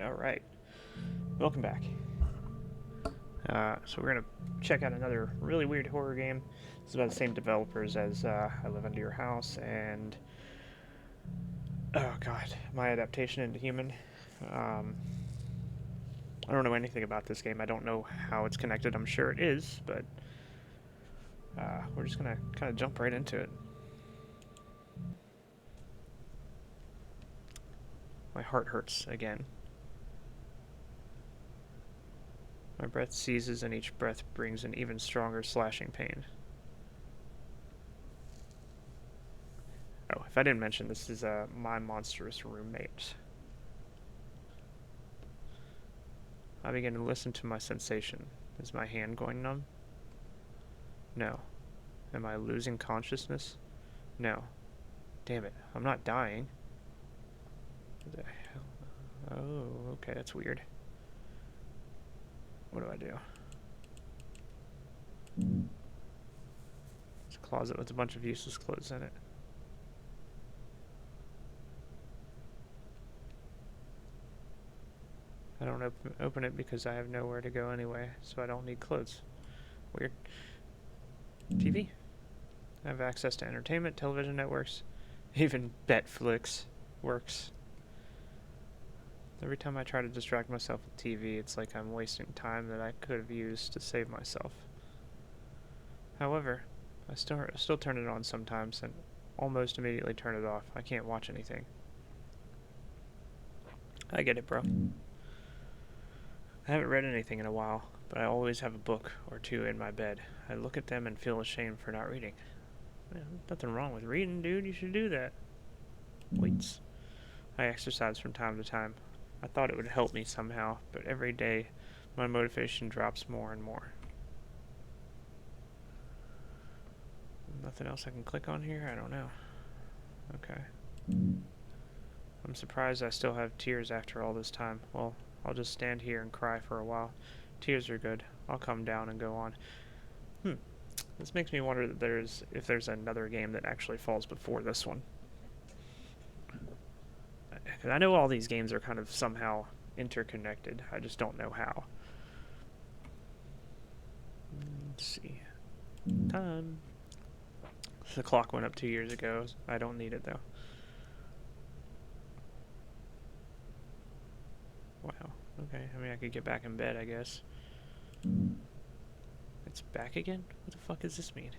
Alright, welcome back. So we're going to check out another really weird horror game. It's by the same developers as I Live Under Your House and... Oh god, my adaptation into human. Um, I don't know anything about this game. I don't know how it's connected. I'm sure it is, but we're just going to kind of jump right into it. My heart hurts again. My breath seizes, and each breath brings an even stronger slashing pain. Oh, if I didn't mention, this is my monstrous roommate. I begin to listen to my sensation. Is my hand going numb? No. Am I losing consciousness? No. Damn it, I'm not dying. What the hell? Oh, okay, that's weird. What do I do? It's a closet with a bunch of useless clothes in it. I don't open it because I have nowhere to go anyway, so I don't need clothes. Weird. TV? I have access to entertainment, television networks, even Betflix works. Every time I try to distract myself with TV, it's like I'm wasting time that I could have used to save myself. However, I still turn it on sometimes and almost immediately turn it off. I can't watch anything. I get it, bro. I haven't read anything in a while, but I always have a book or two in my bed. I look at them and feel ashamed for not reading. Man, nothing wrong with reading, dude. You should do that. Weights. I exercise from time to time. I thought it would help me somehow, but every day my motivation drops more and more. Nothing else I can click on here? I don't know. Okay. I'm surprised I still have tears after all this time. Well, I'll just stand here and cry for a while. Tears are good. I'll come down and go on. This makes me wonder that if there's another game that actually falls before this one. Because I know all these games are kind of somehow interconnected. I just don't know how. Let's see. Time. The clock went up 2 years ago. I don't need it, though. Wow. Okay. I mean, I could get back in bed, I guess. It's back again? What the fuck does this mean?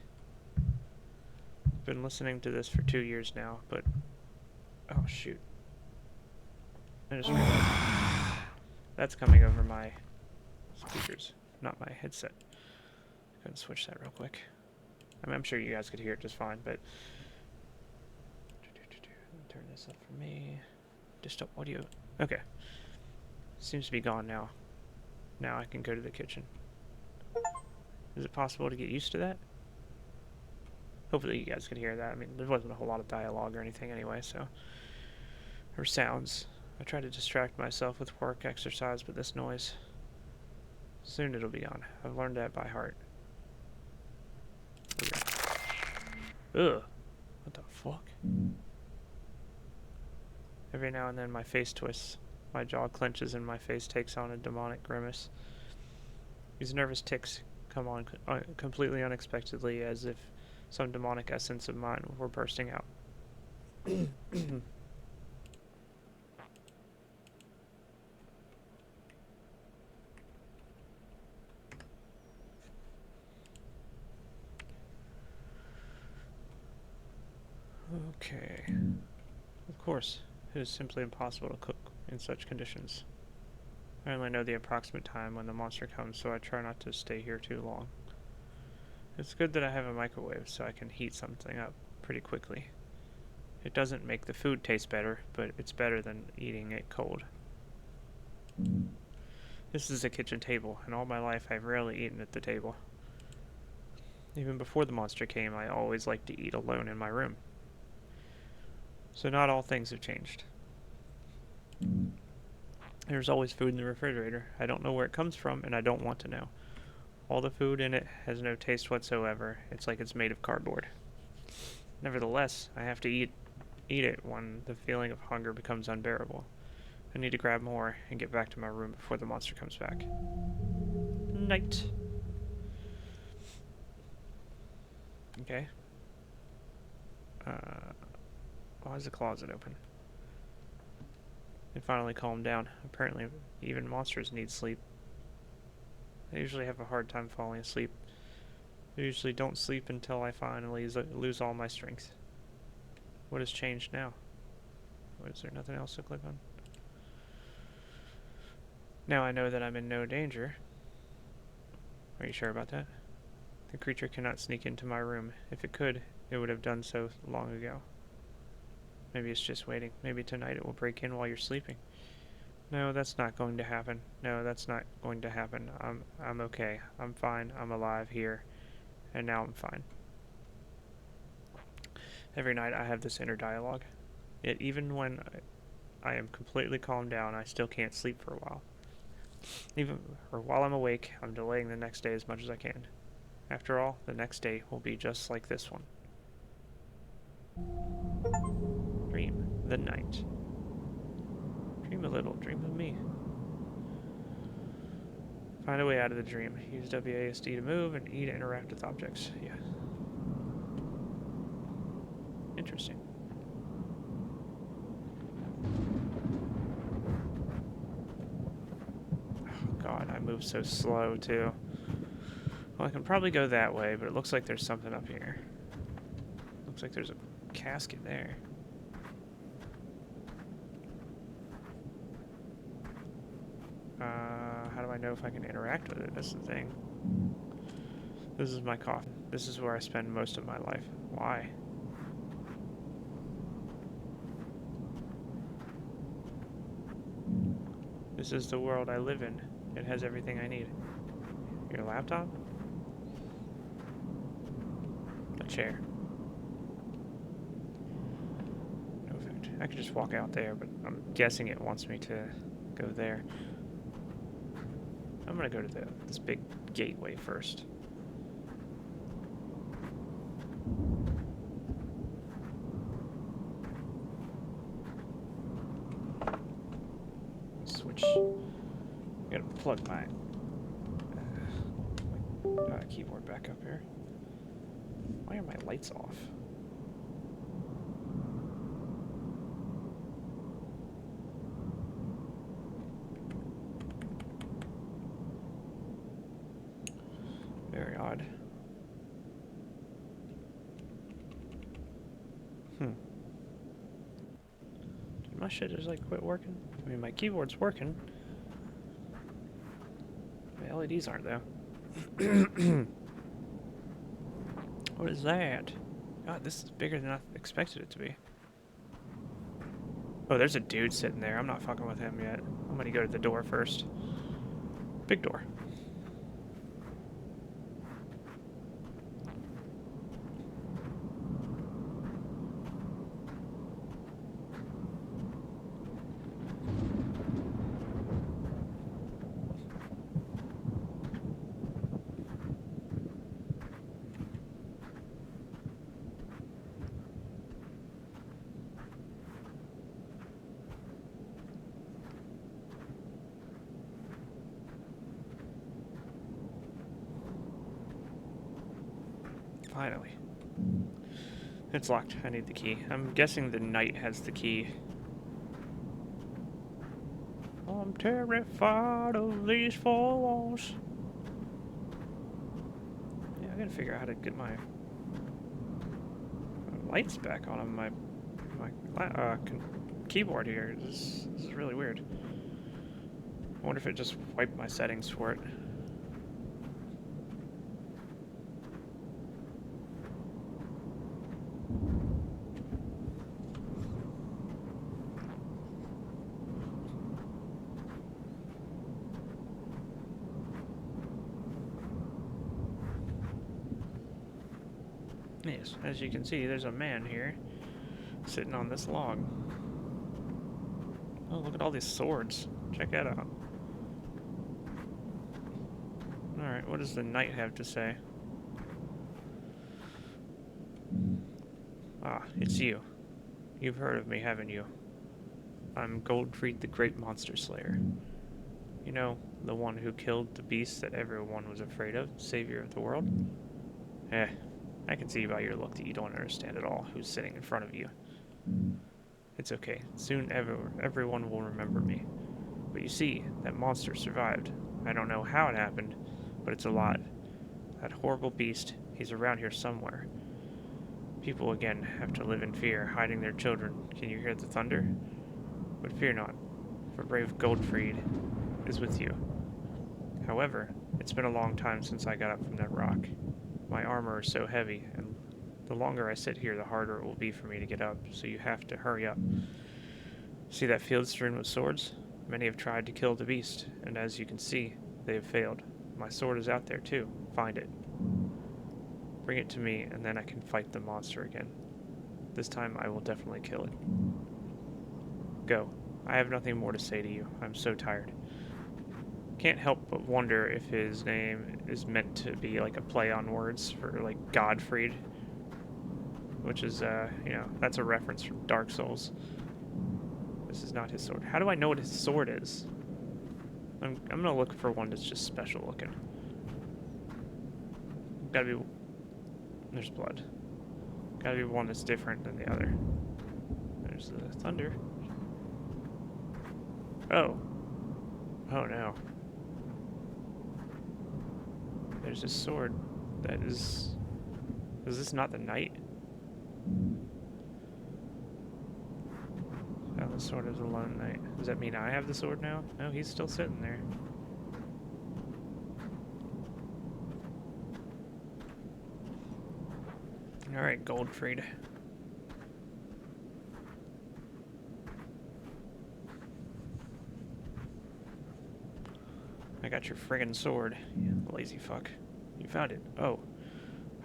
I've been listening to this for 2 years now, but... Oh, shoot. I just realized that's coming over my speakers, not my headset. I'm gonna switch that real quick. I mean, I'm sure you guys could hear it just fine, but turn this up for me. Just audio. Okay. Seems to be gone now. Now I can go to the kitchen. Is it possible to get used to that? Hopefully you guys could hear that. I mean, there wasn't a whole lot of dialogue or anything anyway, so... Or sounds. I try to distract myself with work, exercise, but this noise... Soon it'll be gone. I've learned that by heart. Okay. Ugh. What the fuck? Every now and then my face twists. My jaw clenches and my face takes on a demonic grimace. These nervous tics come on completely unexpectedly, as if some demonic essence of mine were bursting out. Okay. Of course, it is simply impossible to cook in such conditions. I only know the approximate time when the monster comes, so I try not to stay here too long. It's good that I have a microwave, so I can heat something up pretty quickly. It doesn't make the food taste better, but it's better than eating it cold. This is a kitchen table, and all my life I've rarely eaten at the table. Even before the monster came, I always liked to eat alone in my room. So not all things have changed. There's always food in the refrigerator. I don't know where it comes from, and I don't want to know. All the food in it has no taste whatsoever. It's like it's made of cardboard. Nevertheless, I have to eat it when the feeling of hunger becomes unbearable. I need to grab more and get back to my room before the monster comes back. Night. Okay. Why is the closet open? It finally calmed down. Apparently, even monsters need sleep. I usually have a hard time falling asleep. I usually don't sleep until I finally lose all my strength. What has changed now? Is there nothing else to click on? Now I know that I'm in no danger. Are you sure about that? The creature cannot sneak into my room. If it could, it would have done so long ago. Maybe it's just waiting. Maybe tonight it will break in while you're sleeping. No, that's not going to happen. No, that's not going to happen. I'm okay. I'm fine. I'm alive here. And now I'm fine. Every night I have this inner dialogue. Yet even when I am completely calmed down, I still can't sleep for a while. While I'm awake, I'm delaying the next day as much as I can. After all, the next day will be just like this one. Dream the night. Dream a little, dream of me. Find a way out of the dream. Use WASD to move and E to interact with objects. Yeah. Interesting. Oh god, I move so slow too. Well, I can probably go that way, but it looks like there's something up here. Looks like there's a casket there. How do I know if I can interact with it? That's the thing. This is my coffin. This is where I spend most of my life. Why? This is the world I live in. It has everything I need. Your laptop? A chair. No effect. I could just walk out there, but I'm guessing it wants me to go there. I'm gonna go to this big gateway first. Switch. I gotta plug my keyboard back up here. Why are my lights off? Very odd. Did my shit just like quit working? I mean, my keyboard's working. My LEDs aren't though. What is that? God, this is bigger than I expected it to be. Oh, there's a dude sitting there. I'm not fucking with him yet. I'm gonna go to the door first. Big door. Finally. It's locked. I need the key. I'm guessing the knight has the key. I'm terrified of these four walls. Yeah, I gotta figure out how to get my lights back on my keyboard here. This is really weird. I wonder if it just wiped my settings for it. Yes, as you can see, there's a man here sitting on this log. Oh, look at all these swords. Check that out. Alright, what does the knight have to say? Ah, it's you. You've heard of me, haven't you? I'm Goldfried the Great Monster Slayer. You know, the one who killed the beast that everyone was afraid of, savior of the world? Eh, I can see by your look that you don't understand at all who's sitting in front of you. It's okay. Soon everyone will remember me. But you see, that monster survived. I don't know how it happened, but it's alive. That horrible beast, he's around here somewhere. People again have to live in fear, hiding their children. Can you hear the thunder? But fear not, for brave Goldfried is with you. However, it's been a long time since I got up from that rock. My armor is so heavy, and the longer I sit here, the harder it will be for me to get up, so you have to hurry up. See that field strewn with swords? Many have tried to kill the beast, and as you can see, they have failed. My sword is out there too. Find it. Bring it to me, and then I can fight the monster again. This time I will definitely kill it. Go. I have nothing more to say to you. I'm so tired. Can't help but wonder if his name is meant to be like a play on words for like Godfried, which is, that's a reference from Dark Souls. This is not his sword. How do I know what his sword is? I'm gonna look for one that's just special looking. Gotta be... There's blood. Gotta be one that's different than the other. There's the thunder. Oh. Oh no. There's this sword that is... Is this not the knight? Oh, the sword is the lone knight. Does that mean I have the sword now? No, he's still sitting there. Alright, Goldfried. I got your friggin' sword, you lazy fuck. You found it. Oh.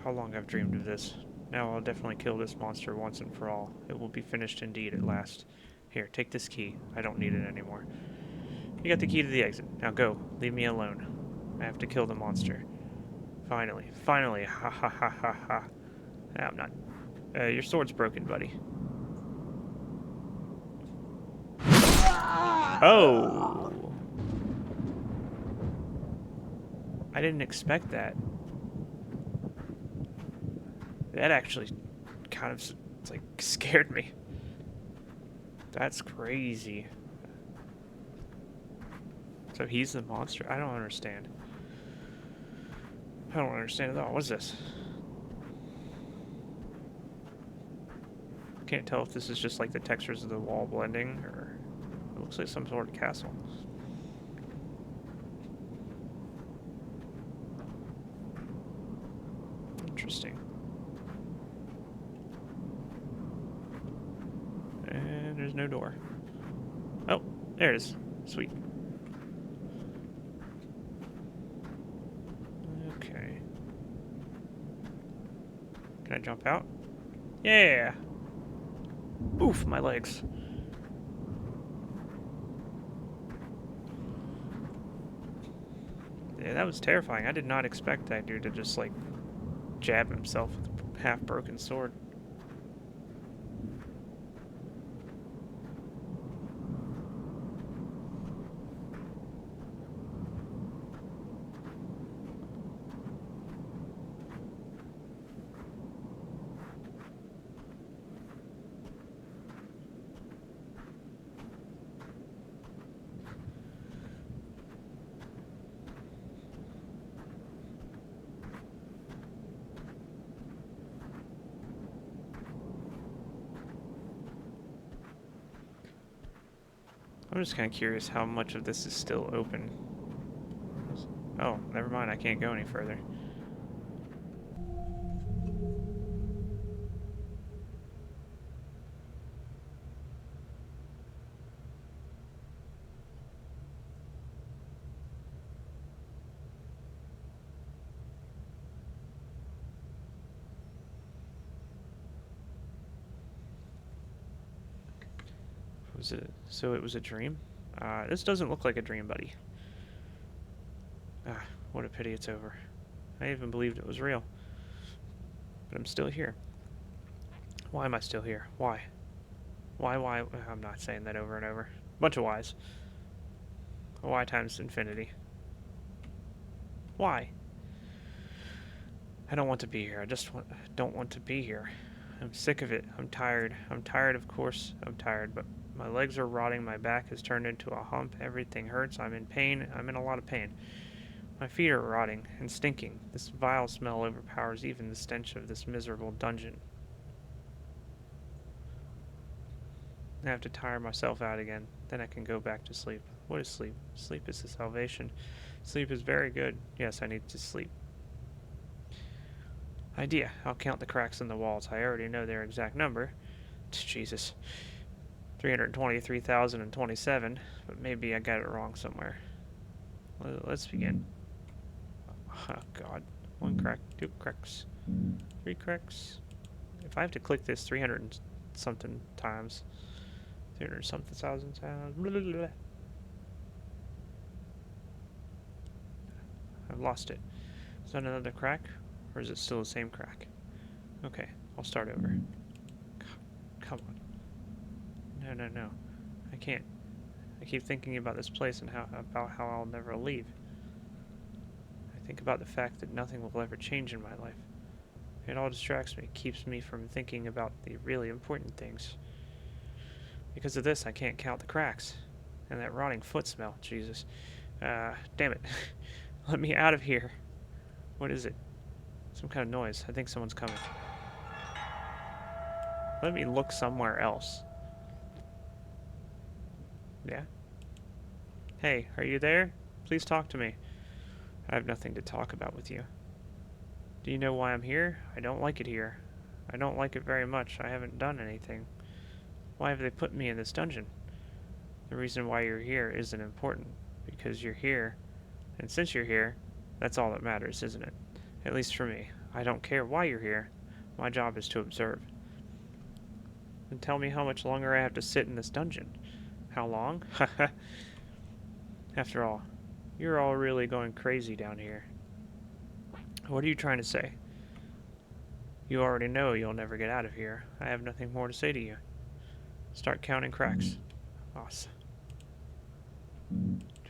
How long I've dreamed of this. Now I'll definitely kill this monster once and for all. It will be finished indeed at last. Here, take this key. I don't need it anymore. You got the key to the exit. Now go. Leave me alone. I have to kill the monster. Finally. Finally. Ha ha ha ha ha. I'm not... your sword's broken, buddy. Oh! I didn't expect that. That actually kind of, it's like, scared me. That's crazy. So he's the monster? I don't understand. I don't understand at all. What is this? Can't tell if this is just like the textures of the wall blending, or it looks like some sort of castle. Interesting. And there's no door. Oh, there it is. Sweet. Okay. Can I jump out? Yeah! Oof, my legs. Yeah, that was terrifying. I did not expect that dude to just, like, jab himself with a half-broken sword. I'm just kind of curious how much of this is still open. Oh, never mind. I can't go any further. Was it? So it was a dream? This doesn't look like a dream, buddy. Ah, what a pity it's over. I even believed it was real. But I'm still here. Why am I still here? Why? Why? I'm not saying that over and over. Bunch of whys. Why times infinity. Why? I don't want to be here. Don't want to be here. I'm sick of it. I'm tired. I'm tired, of course. I'm tired, but my legs are rotting. My back has turned into a hump. Everything hurts. I'm in pain. I'm in a lot of pain. My feet are rotting and stinking. This vile smell overpowers even the stench of this miserable dungeon. I have to tire myself out again. Then I can go back to sleep. What is sleep? Sleep is the salvation. Sleep is very good. Yes, I need to sleep. Idea. I'll count the cracks in the walls. I already know their exact number. Jesus. 323,027. But maybe I got it wrong somewhere. Let's begin. Oh, God. 1 crack. 2 cracks. 3 cracks. If I have to click this 300 and something times. 300 something thousand times. Blah, blah, blah. I've lost it. Is that another crack? Or is it still the same crack? Okay, I'll start over. Come on. No. I can't. I keep thinking about this place and about how I'll never leave. I think about the fact that nothing will ever change in my life. It all distracts me, keeps me from thinking about the really important things. Because of this, I can't count the cracks. And that rotting foot smell, Jesus. Damn it. Let me out of here. What is it? Some kind of noise. I think someone's coming. Let me look somewhere else. Yeah? Hey, are you there? Please talk to me. I have nothing to talk about with you. Do you know why I'm here? I don't like it here. I don't like it very much. I haven't done anything. Why have they put me in this dungeon? The reason why you're here isn't important. Because you're here. And since you're here, that's all that matters, isn't it? At least for me. I don't care why you're here. My job is to observe. Then tell me how much longer I have to sit in this dungeon. How long? Haha. After all, you're all really going crazy down here. What are you trying to say? You already know you'll never get out of here. I have nothing more to say to you. Start counting cracks. Awesome.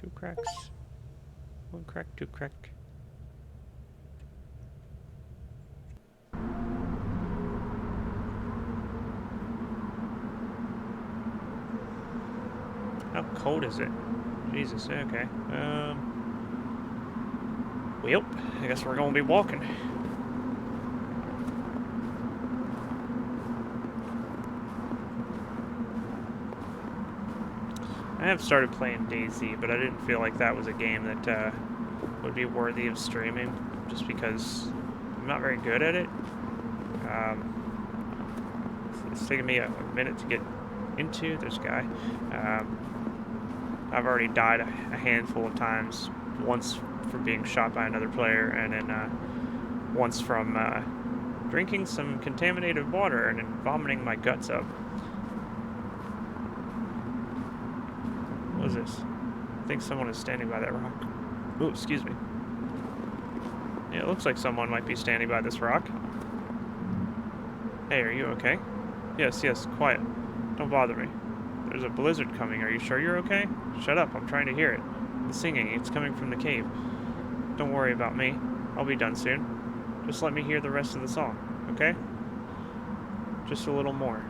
2 cracks. 1 crack, 2 crack. How cold is it? Jesus, okay. Well, I guess we're gonna be walking. I have started playing DayZ, but I didn't feel like that was a game that would be worthy of streaming, just because I'm not very good at it. It's taken me a minute to get into this guy. I've already died a handful of times. Once from being shot by another player, and then once from drinking some contaminated water and then vomiting my guts up. What is this? I think someone is standing by that rock. Ooh, excuse me. Yeah, it looks like someone might be standing by this rock. Hey, are you okay? Yes, quiet. Don't bother me. There's a blizzard coming. Are you sure you're okay? Shut up, I'm trying to hear it. The singing, it's coming from the cave. Don't worry about me. I'll be done soon. Just let me hear the rest of the song, okay? Just a little more.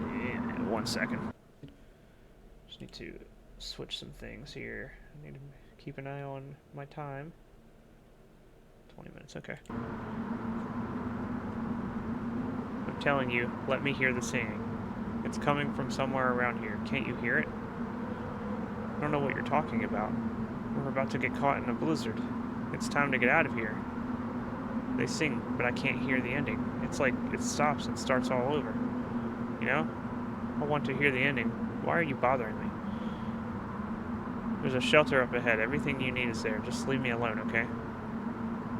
Yeah, 1 second. Just need to switch some things here. I need to keep an eye on my time. 20 minutes, okay. I'm telling you, let me hear the singing. It's coming from somewhere around here. Can't you hear it? I don't know what you're talking about. We're about to get caught in a blizzard. It's time to get out of here. They sing, but I can't hear the ending. It's like it stops and starts all over. You know? I want to hear the ending. Why are you bothering me? There's a shelter up ahead. Everything you need is there. Just leave me alone, okay?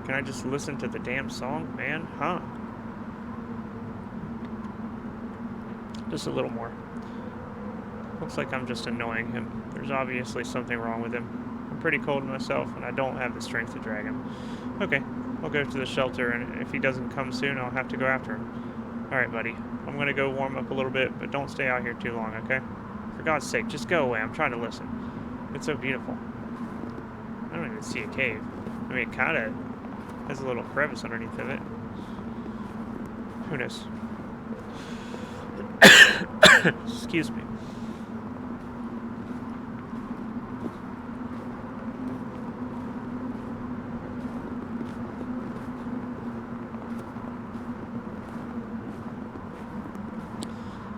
Can I just listen to the damn song, man? Huh? Just a little more. Looks like I'm just annoying him. There's obviously something wrong with him. I'm pretty cold myself, and I don't have the strength to drag him. Okay, I'll go to the shelter, and if he doesn't come soon, I'll have to go after him. Alright, buddy. I'm I'm gonna go warm up a little bit, but don't stay out here too long, okay? For God's sake, just go away. I'm trying to listen. It's so beautiful. I don't even see a cave. I mean, it kind of has a little crevice underneath of it. Who knows? Excuse me.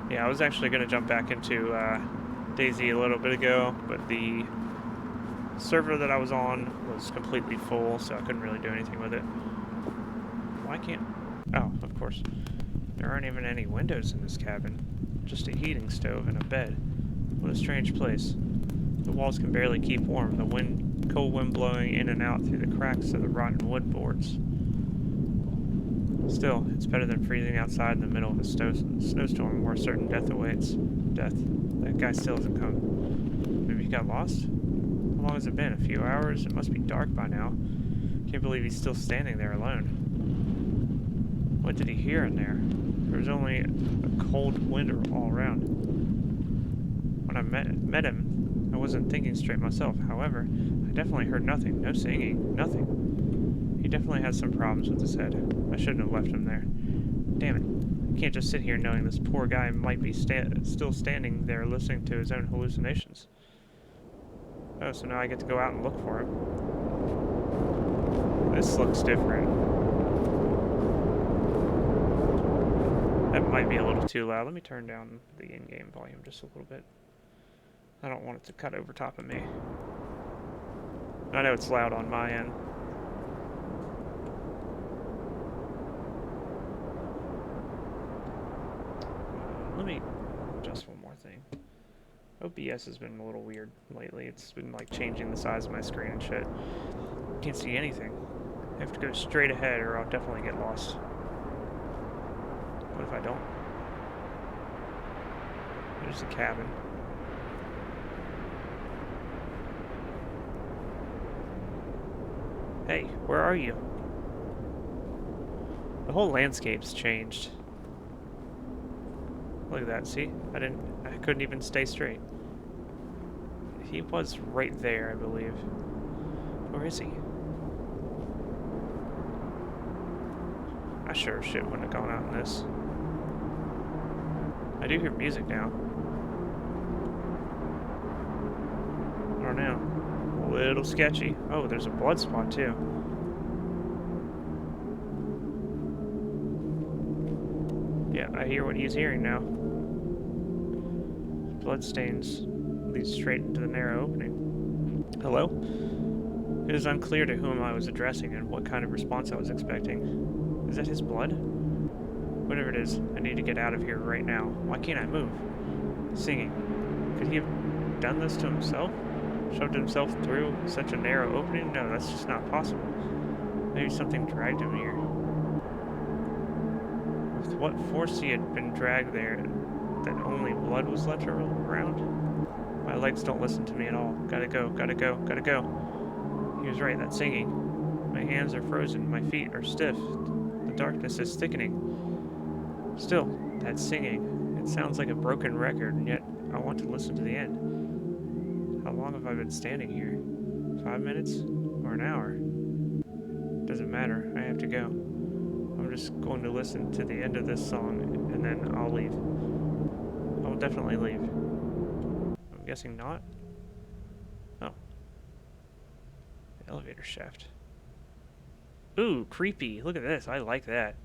Yeah, I was actually going to jump back into DayZ a little bit ago, but the server that I was on was completely full, so I couldn't really do anything with it. Why can't... Oh, of course. There aren't even any windows in this cabin. Just a heating stove and a bed. What a strange place. The walls can barely keep warm, the cold wind blowing in and out through the cracks of the rotten wood boards. Still, it's better than freezing outside in the middle of a snowstorm where certain death awaits. Death. That guy still hasn't come. Maybe he got lost? How long has it been? A few hours? It must be dark by now. Can't believe he's still standing there alone. What did he hear in there? There was only a cold wind all around. When I met him, I wasn't thinking straight myself. However, I definitely heard nothing. No singing. Nothing. He definitely has some problems with his head. I shouldn't have left him there. Damn it. I can't just sit here knowing this poor guy might be still standing there listening to his own hallucinations. Oh, so now I get to go out and look for him. This looks different. That might be a little too loud. Let me turn down the in-game volume just a little bit. I don't want it to cut over top of me. I know it's loud on my end. Let me adjust one more thing. OBS has been a little weird lately. It's been like changing the size of my screen and shit. Can't see anything. I have to go straight ahead or I'll definitely get lost. What if I don't? There's the cabin. Hey, where are you? The whole landscape's changed. Look at that, see? I couldn't even stay straight. He was right there, I believe. Where is he? I sure as shit wouldn't have gone out in this. I do hear music now. I don't know. A little sketchy. Oh, there's a blood spot too. Yeah, I hear what he's hearing now. Bloodstains lead straight into the narrow opening. Hello? It is unclear to whom I was addressing and what kind of response I was expecting. Is that his blood? Whatever it is, I need to get out of here right now. Why can't I move? Singing. Could he have done this to himself? Shoved himself through such a narrow opening? No, that's just not possible. Maybe something dragged him here. With what force he had been dragged there, that only blood was left around? My legs don't listen to me at all. Gotta go, gotta go, gotta go. He was right, that singing. My hands are frozen, my feet are stiff. The darkness is thickening. Still, that singing. It sounds like a broken record, and yet I want to listen to the end. How long have I been standing here? 5 minutes? Or an hour? Doesn't matter, I have to go. I'm just going to listen to the end of this song, and then I'll leave. I will definitely leave. I'm guessing not? Oh. The elevator shaft. Ooh, creepy. Look at this. I like that.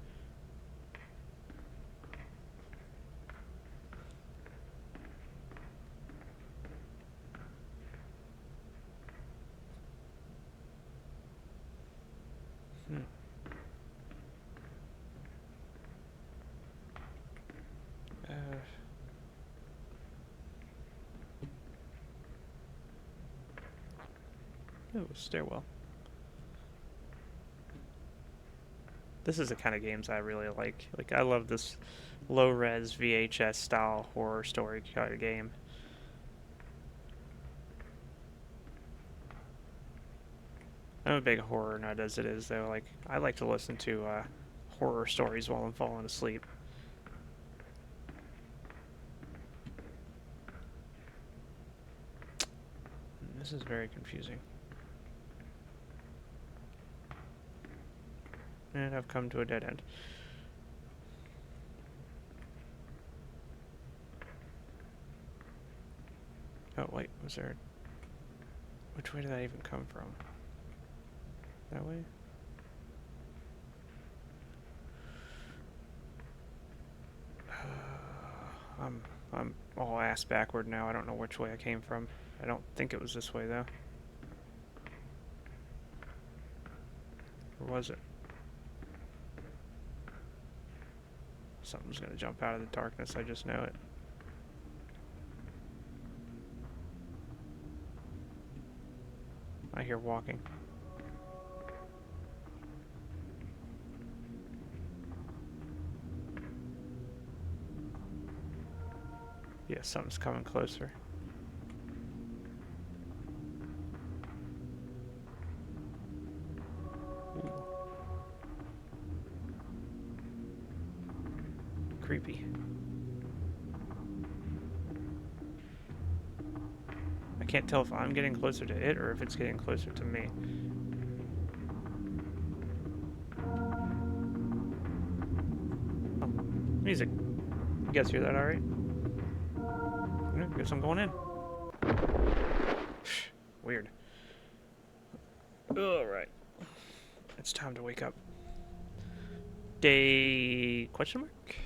Oh, stairwell. This is the kind of games I really like. Like, I love this low-res VHS style horror story kind of game. I'm a big horror nut as it is, though. Like, I like to listen to horror stories while I'm falling asleep. This is very confusing. And I've come to a dead end. Oh, wait, was there... Which way did that even come from? That way? I'm all ass backward now. I don't know which way I came from. I don't think it was this way, though. Or was it? Something's gonna jump out of the darkness, I just know it. I hear walking. Yeah, something's coming closer. Ooh. Creepy. I can't tell if I'm getting closer to it or if it's getting closer to me. Oh, music. You guys hear that alright? Yeah, guess I'm going in. Weird. Alright. It's time to wake up. Day... question mark?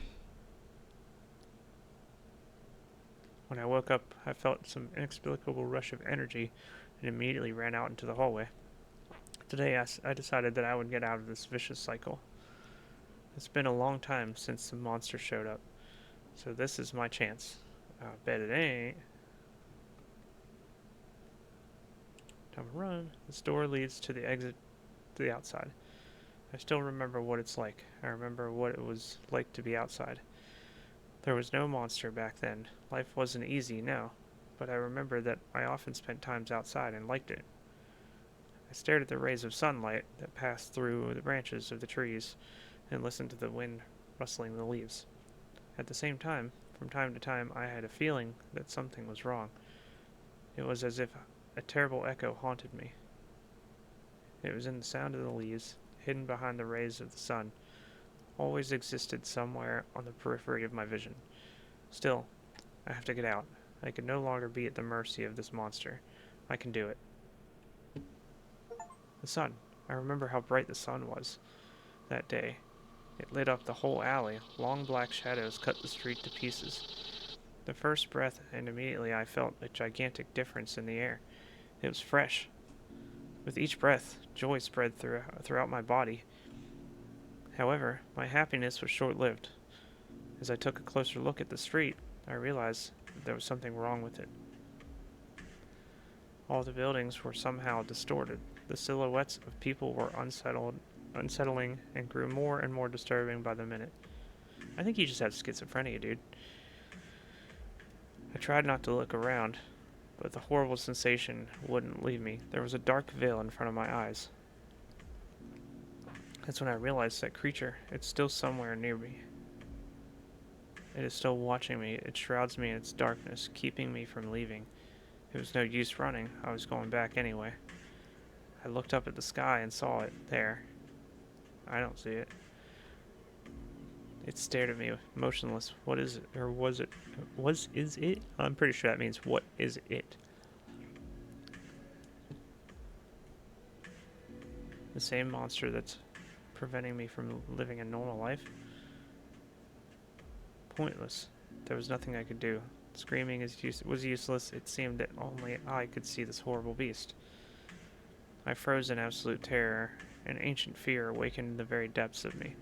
When I woke up, I felt some inexplicable rush of energy and immediately ran out into the hallway. Today, I decided that I would get out of this vicious cycle. It's been a long time since the monster showed up, so this is my chance. I bet it ain't. Time to run. This door leads to the exit to the outside. I still remember what it's like. I remember what it was like to be outside. There was no monster back then. Life wasn't easy, no. But I remember that I often spent times outside and liked it. I stared at the rays of sunlight that passed through the branches of the trees and listened to the wind rustling the leaves. At the same time, from time to time, I had a feeling that something was wrong. It was as if a terrible echo haunted me. It was in the sound of the leaves, hidden behind the rays of the sun, always existed somewhere on the periphery of my vision. Still, I have to get out. I can no longer be at the mercy of this monster. I can do it. The sun. I remember how bright the sun was that day. It lit up the whole alley. Long black shadows cut the street to pieces. The first breath, and immediately I felt a gigantic difference in the air. It was fresh. With each breath, joy spread throughout my body. However, my happiness was short-lived. As I took a closer look at the street, I realized that there was something wrong with it. All the buildings were somehow distorted. The silhouettes of people were unsettling, and grew more and more disturbing by the minute. I think you just have schizophrenia, dude. I tried not to look around, but the horrible sensation wouldn't leave me. There was a dark veil in front of my eyes. That's when I realized that creature, it's still somewhere near me. It is still watching me. It shrouds me in its darkness, keeping me from leaving. It was no use running. I was going back anyway. I looked up at the sky and saw it there. I don't see it. It stared at me, motionless. What is it? Or was it? Is it? I'm pretty sure that means, what is it? The same monster that's preventing me from living a normal life? Pointless. There was nothing I could do. Screaming was useless. It seemed that only I could see this horrible beast. I froze in absolute terror. An ancient fear awakened in the very depths of me.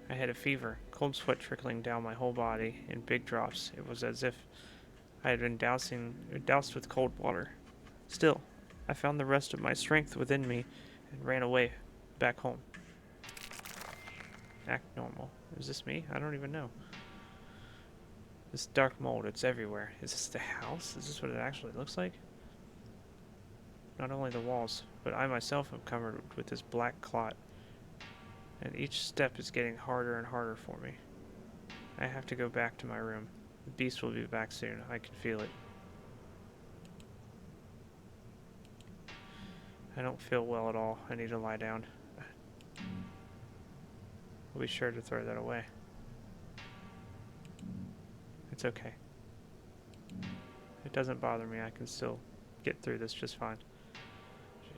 I had a fever, cold sweat trickling down my whole body in big drops. It was as if I had been doused with cold water. Still, I found the rest of my strength within me and ran away, back home. Act normal. Is this me? I don't even know. This dark mold, it's everywhere. Is this the house? Is this what it actually looks like? Not only the walls, but I myself am covered with this black clot. And each step is getting harder and harder for me. I have to go back to my room. The beast will be back soon. I can feel it. I don't feel well at all. I need to lie down. I'll be sure to throw that away. It's okay. It doesn't bother me. I can still get through this just fine.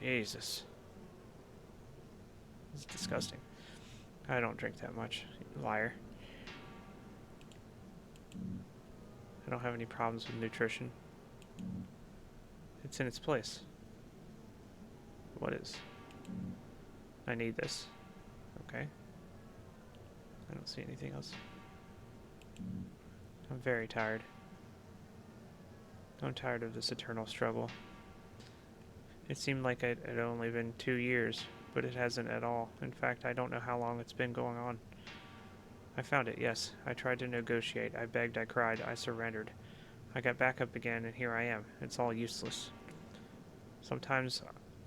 Jesus. It's disgusting. I don't drink that much. Liar. I don't have any problems with nutrition. It's in its place. What is? I need this. Okay. I don't see anything else. I'm very tired. I'm tired of this eternal struggle. It seemed like it had only been 2 years, but it hasn't at all. In fact, I don't know how long it's been going on. I found it, yes. I tried to negotiate. I begged, I cried, I surrendered. I got back up again, and here I am. It's all useless. Sometimes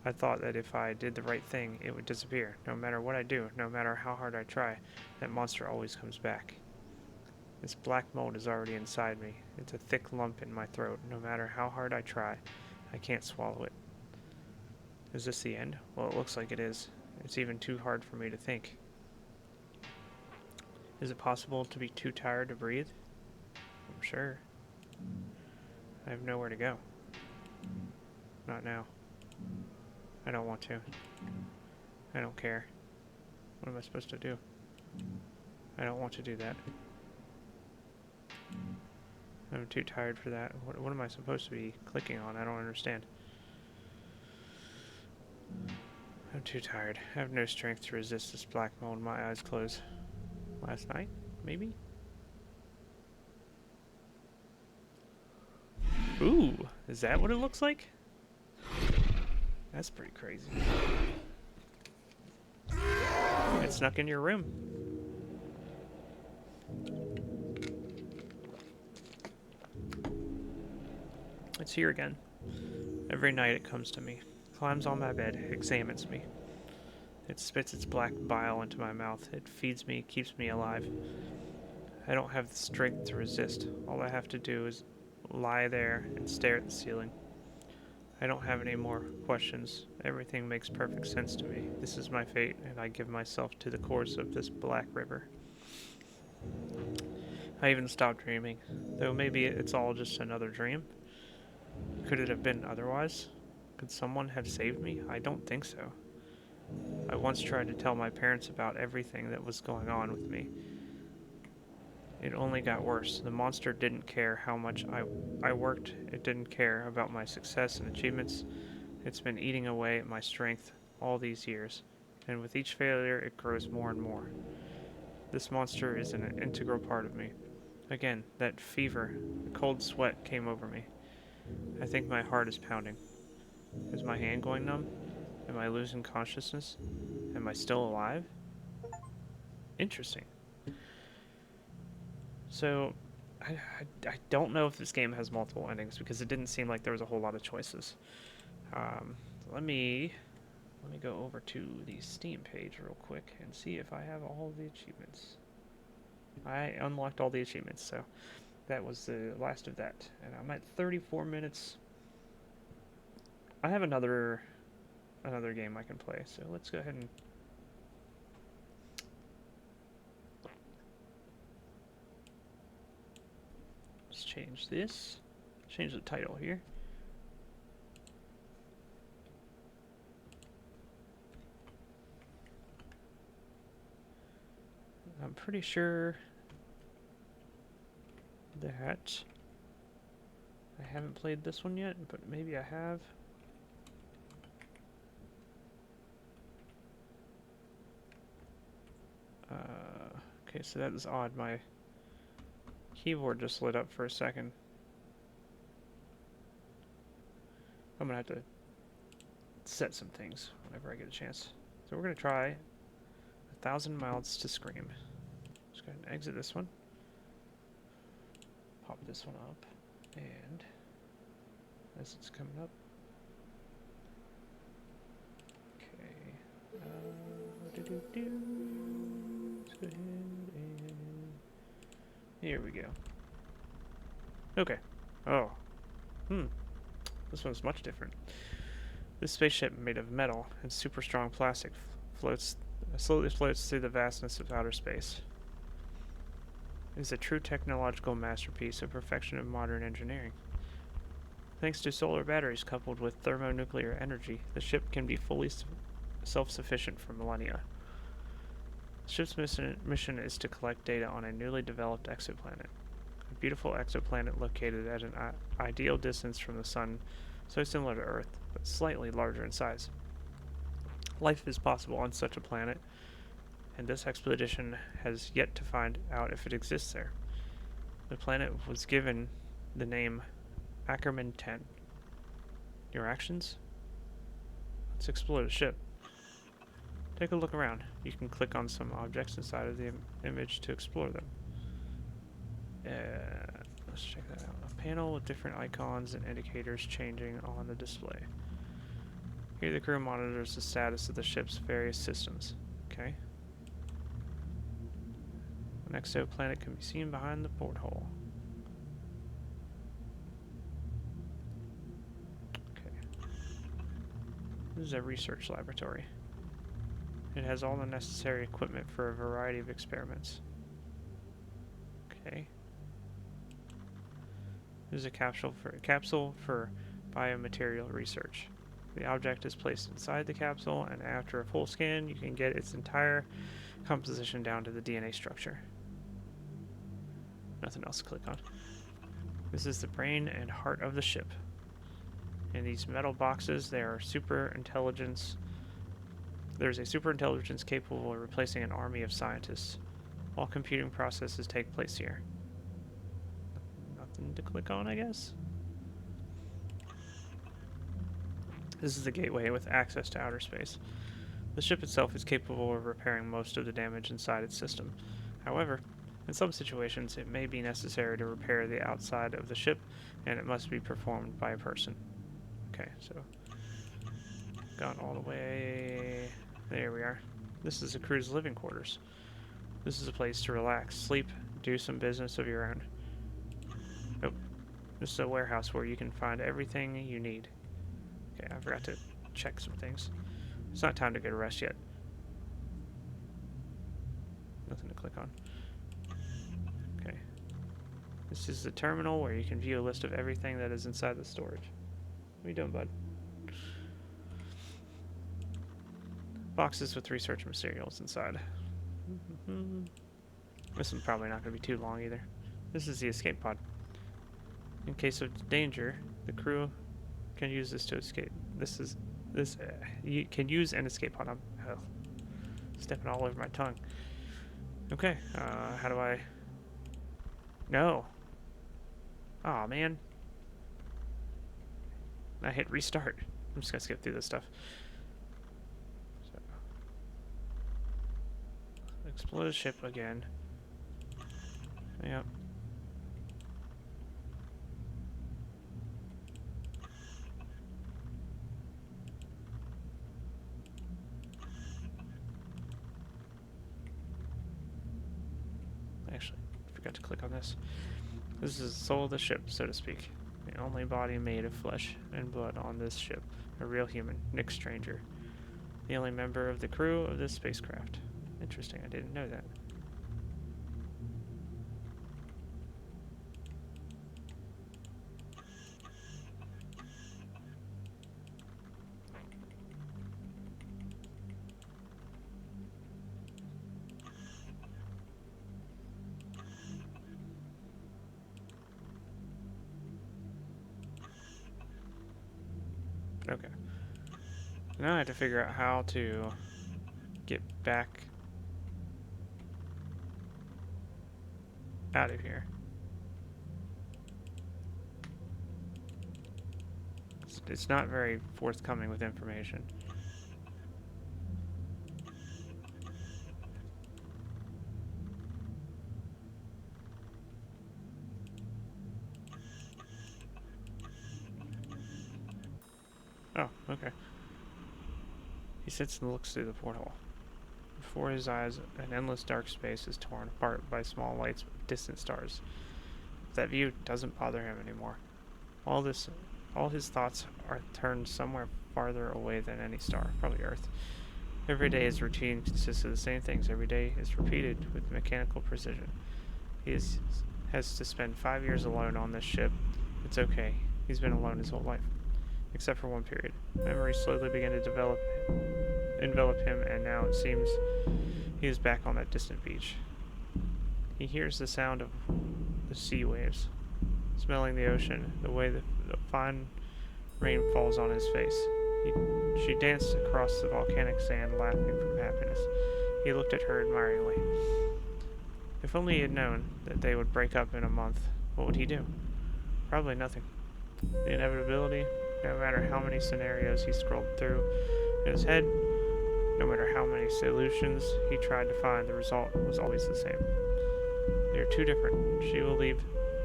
I thought that if I did the right thing, it would disappear. No matter what I do, no matter how hard I try, that monster always comes back. This black mold is already inside me. It's a thick lump in my throat. No matter how hard I try, I can't swallow it. Is this the end? Well, it looks like it is. It's even too hard for me to think. Is it possible to be too tired to breathe? I'm sure. I have nowhere to go. Not now. I don't want to. I don't care. What am I supposed to do? I don't want to do that. I'm too tired for that. What am I supposed to be clicking on? I don't understand. I'm too tired. I have no strength to resist this black mold. My eyes close. Last night? Maybe? Ooh, is that what it looks like? That's pretty crazy. It snuck in your room. It's here again. Every night it comes to me, climbs on my bed, examines me. It spits its black bile into my mouth. It feeds me, keeps me alive. I don't have the strength to resist. All I have to do is lie there and stare at the ceiling. I don't have any more questions. Everything makes perfect sense to me. This is my fate, and I give myself to the course of this black river. I even stopped dreaming, though maybe it's all just another dream. Could it have been otherwise? Could someone have saved me? I don't think so. I once tried to tell my parents about everything that was going on with me. It only got worse. The monster didn't care how much I worked. It didn't care about my success and achievements. It's been eating away at my strength all these years, and with each failure it grows more and more. This monster is an integral part of me. Again, that fever, the cold sweat came over me. I think my heart is pounding. Is my hand going numb? Am I losing consciousness? Am I still alive? Interesting. So, I don't know if this game has multiple endings because it didn't seem like there was a whole lot of choices. Let me go over to the Steam page real quick and see if I have all the achievements. I unlocked all the achievements, so that was the last of that. And I'm at 34 minutes. I have another game I can play, so let's go ahead and let's change this. Change the title here. I'm pretty sure that I haven't played this one yet, but maybe I have. Okay, so that is odd. My keyboard just lit up for a second. I'm gonna have to set some things whenever I get a chance. So we're gonna try 1,000 Mouths to Scream. Just go ahead and exit this one. Pop this one up, and as it's coming up. Okay. Let's go ahead and here we go. Okay. Oh. This one's much different. This spaceship, made of metal and super strong plastic, slowly floats through the vastness of outer space. It is a true technological masterpiece, a perfection of modern engineering. Thanks to solar batteries coupled with thermonuclear energy, the ship can be fully self-sufficient for millennia. The ship's mission is to collect data on a newly developed exoplanet. A beautiful exoplanet located at an ideal distance from the sun, so similar to Earth, but slightly larger in size. Life is possible on such a planet, and this expedition has yet to find out if it exists there. The planet was given the name Ackerman 10. Your actions? Let's explore the ship. Take a look around. You can click on some objects inside of the image to explore them. Let's check that out. A panel with different icons and indicators changing on the display. Here the crew monitors the status of the ship's various systems. Okay. An exoplanet can be seen behind the porthole. Okay. This is a research laboratory. It has all the necessary equipment for a variety of experiments. Okay. This is a capsule for biomaterial research. The object is placed inside the capsule, and after a full scan, you can get its entire composition down to the DNA structure. Nothing else to click on. This is the brain and heart of the ship. In these metal boxes, there's a super intelligence capable of replacing an army of scientists. All computing processes take place here. Nothing to click on, I guess. This is the gateway with access to outer space. The ship itself is capable of repairing most of the damage inside its system. However, in some situations, it may be necessary to repair the outside of the ship, and it must be performed by a person. Okay, so gone all the way. There we are. This is the crew's living quarters. This is a place to relax, sleep, do some business of your own. Oh, this is a warehouse where you can find everything you need. Okay, I forgot to check some things. It's not time to go to rest yet. Nothing to click on. Okay. This is the terminal where you can view a list of everything that is inside the storage. What are you doing, bud? Boxes with research materials inside. This one's probably not going to be too long either. This is the escape pod. In case of danger, the crew can use this to escape. You can use an escape pod. I'm stepping all over my tongue. Okay, how do I... No. Aw, man. I hit restart. I'm just gonna skip through this stuff. So. Explore the ship again. Yep. Actually, forgot to click on this. This is the soul of the ship, so to speak. The only body made of flesh and blood on this ship. A real human, Nick Stranger. The only member of the crew of this spacecraft. Interesting, I didn't know that. Okay. Now I have to figure out how to get back out of here. It's not very forthcoming with information. Oh, okay. He sits and looks through the porthole. Before his eyes, an endless dark space is torn apart by small lights of distant stars. That view doesn't bother him anymore. All his thoughts are turned somewhere farther away than any star, probably Earth. Every day his routine consists of the same things. Every day is repeated with mechanical precision. Has to spend 5 years alone on this ship. It's okay. He's been alone his whole life, except for one period. Memories slowly begin to envelop him, and now it seems he is back on that distant beach. He hears the sound of the sea waves, smelling the ocean, the way the fine rain falls on his face. She danced across the volcanic sand, laughing from happiness. He looked at her admiringly. If only he had known that they would break up in a month, what would he do? Probably nothing. The inevitability, no matter how many scenarios he scrolled through in his head, no matter how many solutions he tried to find, the result was always the same. They are too different. She will leave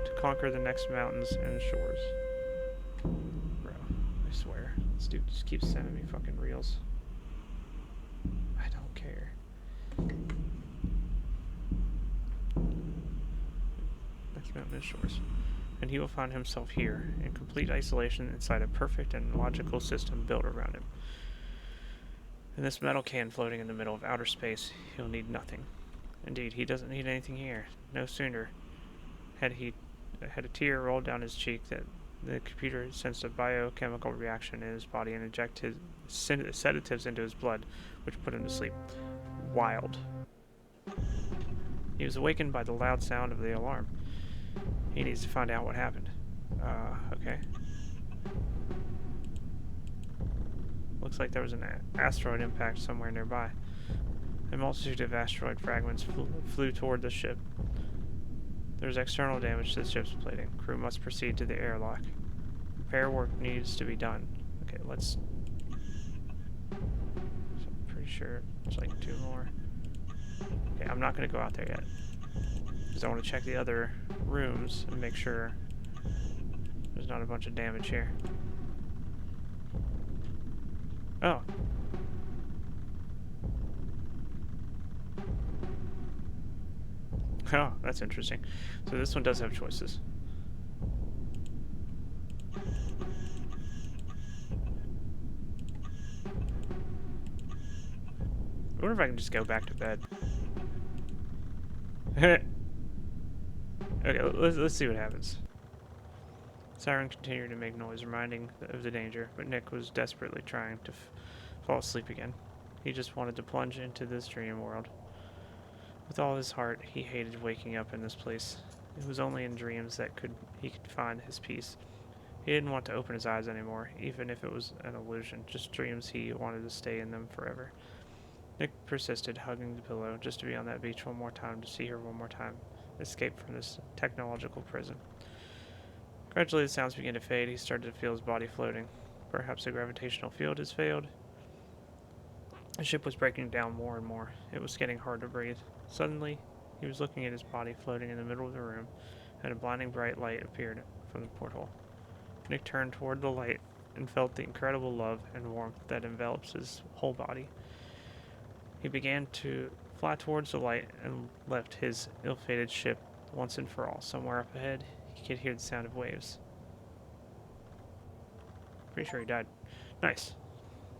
to conquer the next mountains and shores. Bro, I swear, this dude just keeps sending me fucking reels. I don't care. Next mountain and shores. And he will find himself here, in complete isolation inside a perfect and logical system built around him. In this metal can floating in the middle of outer space, he'll need nothing. Indeed, he doesn't need anything here. No sooner had a tear rolled down his cheek that the computer sensed a biochemical reaction in his body and injected sedatives into his blood, which put him to sleep. Wild. He was awakened by the loud sound of the alarm. He needs to find out what happened. Okay. Looks like there was an asteroid impact somewhere nearby. A multitude of asteroid fragments flew toward the ship. There's external damage to the ship's plating. Crew must proceed to the airlock. Repair work needs to be done. Okay, let's... So I'm pretty sure it's like 2 more. Okay, I'm not going to go out there yet, because I want to check the other rooms and make sure there's not a bunch of damage here. Oh. Oh, that's interesting. So this one does have choices. I wonder if I can just go back to bed. Okay, let's see what happens. Siren continued to make noise, reminding of the danger, but Nick was desperately trying to fall asleep again. He just wanted to plunge into this dream world. With all his heart, he hated waking up in this place. It was only in dreams that he could find his peace. He didn't want to open his eyes anymore, even if it was an illusion. Just dreams, he wanted to stay in them forever. Nick persisted, hugging the pillow, just to be on that beach one more time, to see her one more time, escape from this technological prison. Gradually, the sounds began to fade. He started to feel his body floating. Perhaps the gravitational field has failed. The ship was breaking down more and more. It was getting hard to breathe. Suddenly, he was looking at his body floating in the middle of the room, and a blinding bright light appeared from the porthole. Nick turned toward the light and felt the incredible love and warmth that envelops his whole body. He began to fly towards the light and left his ill-fated ship once and for all. Somewhere up ahead, he could hear the sound of waves. Pretty sure he died. Nice.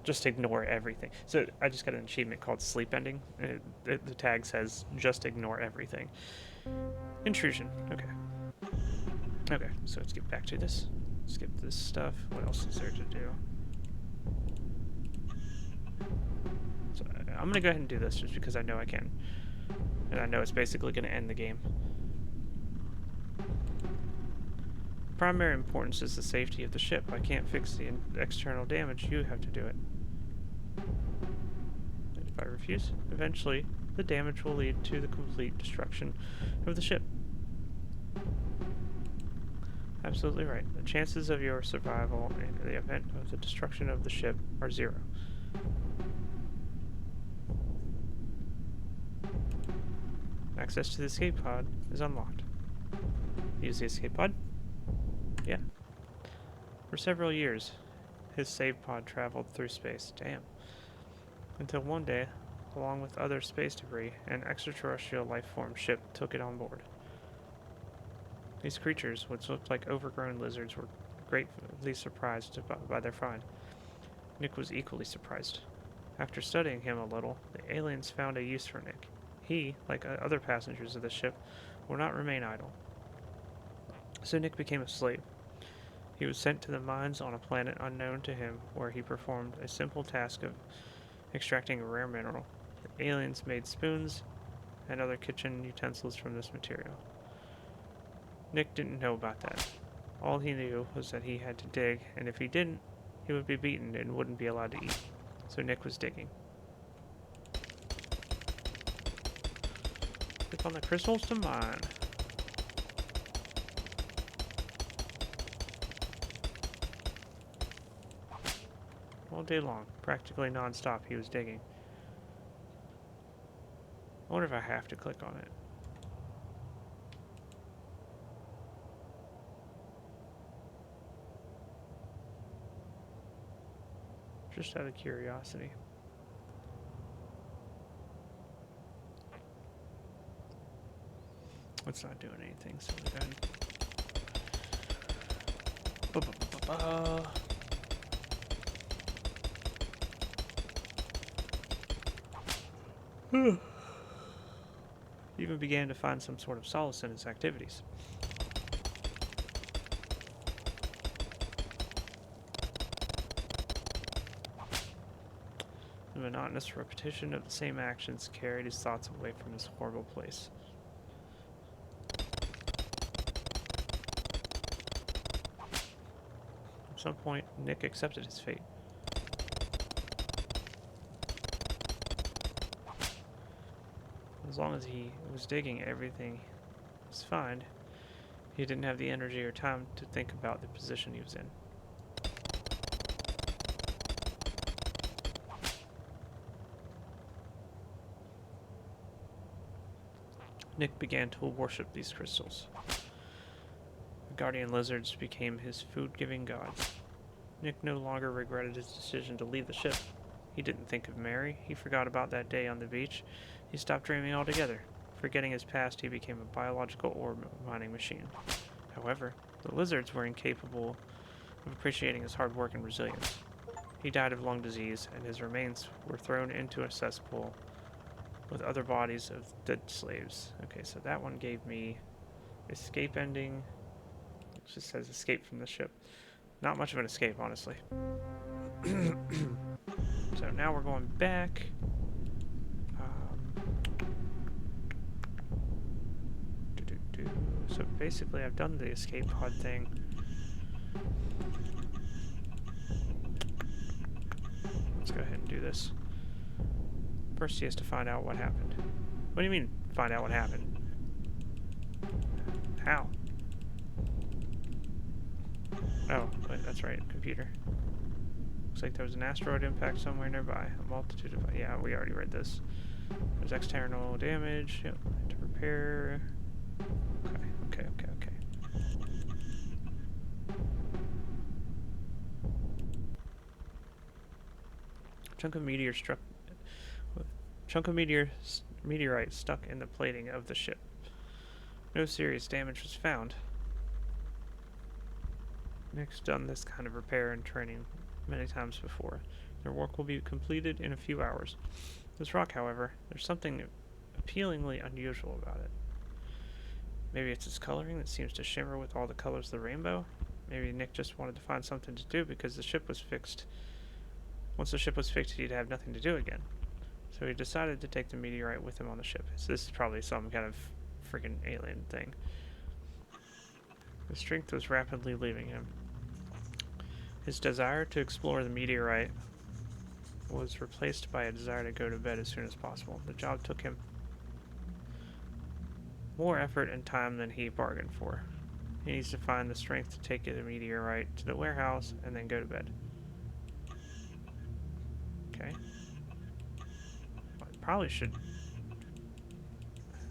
Just ignore everything. So I just got an achievement called Sleep Ending. The tag says, just ignore everything. Intrusion. Okay. Okay, so let's get back to this. Skip this stuff. What else is there to do? So I'm going to go ahead and do this just because I know I can. And I know it's basically going to end the game. Primary importance is the safety of the ship. I can't fix the external damage. You have to do it. And if I refuse, eventually the damage will lead to the complete destruction of the ship. Absolutely right. The chances of your survival in the event of the destruction of the ship are 0. Access to the escape pod is unlocked. Use the escape pod? Yeah. For several years, his save pod traveled through space. Damn. Until one day, along with other space debris, an extraterrestrial life form ship took it on board. These creatures, which looked like overgrown lizards, were greatly surprised by their find. Nick was equally surprised. After studying him a little, the aliens found a use for Nick. He, like other passengers of the ship, would not remain idle. So Nick became a slave. He was sent to the mines on a planet unknown to him, where he performed a simple task of extracting a rare mineral. The aliens made spoons and other kitchen utensils from this material. Nick didn't know about that. All he knew was that he had to dig, and if he didn't, he would be beaten and wouldn't be allowed to eat. So Nick was digging. Click on the crystals to mine. All day long, practically non-stop, he was digging. I wonder if I have to click on it. Just out of curiosity. It's not doing anything, so then. He even began to find some sort of solace in his activities. The monotonous repetition of the same actions carried his thoughts away from this horrible place. At some point, Nick accepted his fate. As long as he was digging, everything was fine. He didn't have the energy or time to think about the position he was in. Nick began to worship these crystals. The guardian lizards became his food-giving gods. Nick no longer regretted his decision to leave the ship. He didn't think of Mary. He forgot about that day on the beach. He stopped dreaming altogether. Forgetting his past, he became a biological ore mining machine. However, the lizards were incapable of appreciating his hard work and resilience. He died of lung disease, and his remains were thrown into a cesspool with other bodies of dead slaves. Okay, so that one gave me escape ending. It just says escape from the ship. Not much of an escape, honestly. So now we're going back. So basically I've done the escape pod thing. Let's go ahead and do this. First he has to find out what happened. What do you mean, find out what happened? How? Oh, wait, that's right, computer. Looks like there was an asteroid impact somewhere nearby. A multitude of... Yeah, we already read this. There's external damage. Yep, to repair... Okay. Chunk of meteorite stuck in the plating of the ship. No serious damage was found. Nick's done this kind of repair and training many times before. Their work will be completed in a few hours. This rock, however, there's something appealingly unusual about it. Maybe it's its coloring that seems to shimmer with all the colors of the rainbow. Maybe Nick just wanted to find something to do because the ship was fixed. Once the ship was fixed, he'd have nothing to do again. So he decided to take the meteorite with him on the ship. So this is probably some kind of freaking alien thing. His strength was rapidly leaving him. His desire to explore the meteorite was replaced by a desire to go to bed as soon as possible. The job took him more effort and time than he bargained for. He needs to find the strength to take the meteorite to the warehouse and then go to bed. Okay. Well, I probably should...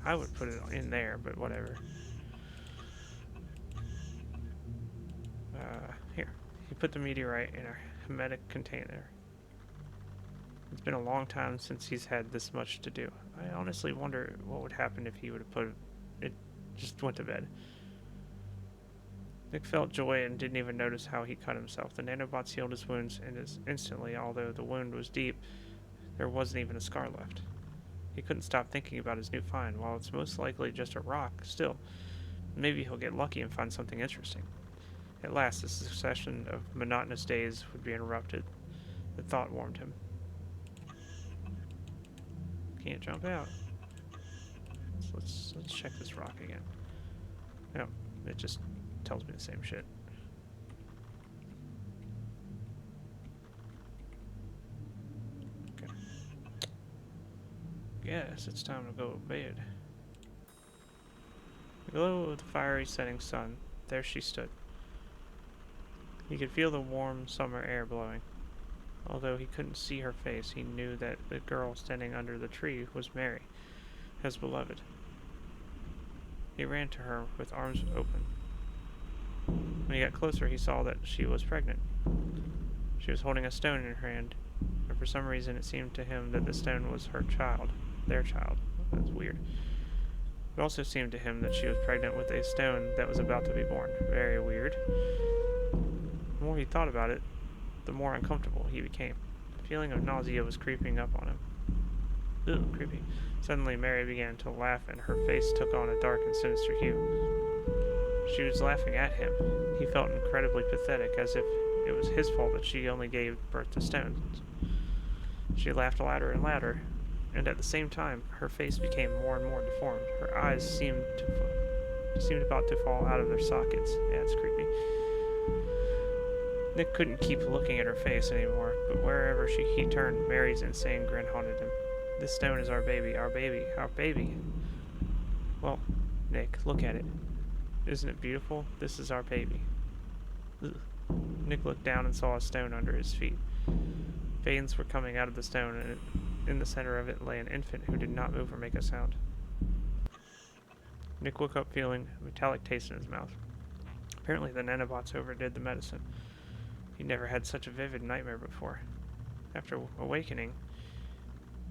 I would put it in there, but whatever. Here. He put the meteorite in a hermetic container. It's been a long time since he's had this much to do. I honestly wonder what would happen if he would have put it, just went to bed. Nick felt joy and didn't even notice how he cut himself. The nanobots healed his wounds instantly, although the wound was deep, there wasn't even a scar left. He couldn't stop thinking about his new find. While it's most likely just a rock, still, maybe he'll get lucky and find something interesting. At last, the succession of monotonous days would be interrupted. The thought warmed him. Can't jump out. Let's check this rock again. No, it just tells me the same shit. Okay. Guess it's time to go to bed. The glow of the fiery setting sun. There she stood. He could feel the warm summer air blowing. Although he couldn't see her face, he knew that the girl standing under the tree was Mary, his beloved. He ran to her with arms open. When he got closer, he saw that she was pregnant. She was holding a stone in her hand, and for some reason it seemed to him that the stone was her child, their child. That's weird. It also seemed to him that she was pregnant with a stone that was about to be born. Very weird. The more he thought about it, the more uncomfortable he became. A feeling of nausea was creeping up on him. Ugh, creepy. Suddenly, Mary began to laugh, and her face took on a dark and sinister hue. She was laughing at him. He felt incredibly pathetic, as if it was his fault that she only gave birth to stones. She laughed louder and louder, and at the same time, her face became more and more deformed. Her eyes seemed about to fall out of their sockets. Yeah, it's creepy. Nick couldn't keep looking at her face anymore, but wherever he turned, Mary's insane grin haunted him. This stone is our baby, our baby, our baby. Well, Nick, look at it. Isn't it beautiful? This is our baby. Ugh. Nick looked down and saw a stone under his feet. Veins were coming out of the stone, and in the center of it lay an infant who did not move or make a sound. Nick woke up feeling a metallic taste in his mouth. Apparently the nanobots overdid the medicine. He never had such a vivid nightmare before. After awakening,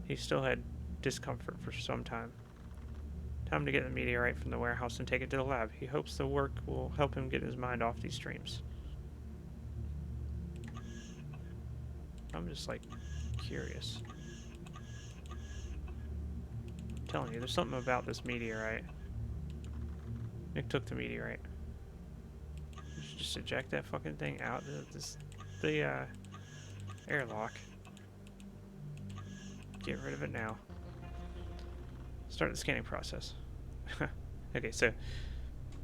he still had discomfort for some time. Time to get the meteorite from the warehouse and take it to the lab. He hopes the work will help him get his mind off these dreams. I'm just, like, curious. I'm telling you, there's something about this meteorite. Nick took the meteorite. Just eject that fucking thing out the airlock. Get rid of it now. Start the scanning process. Okay, so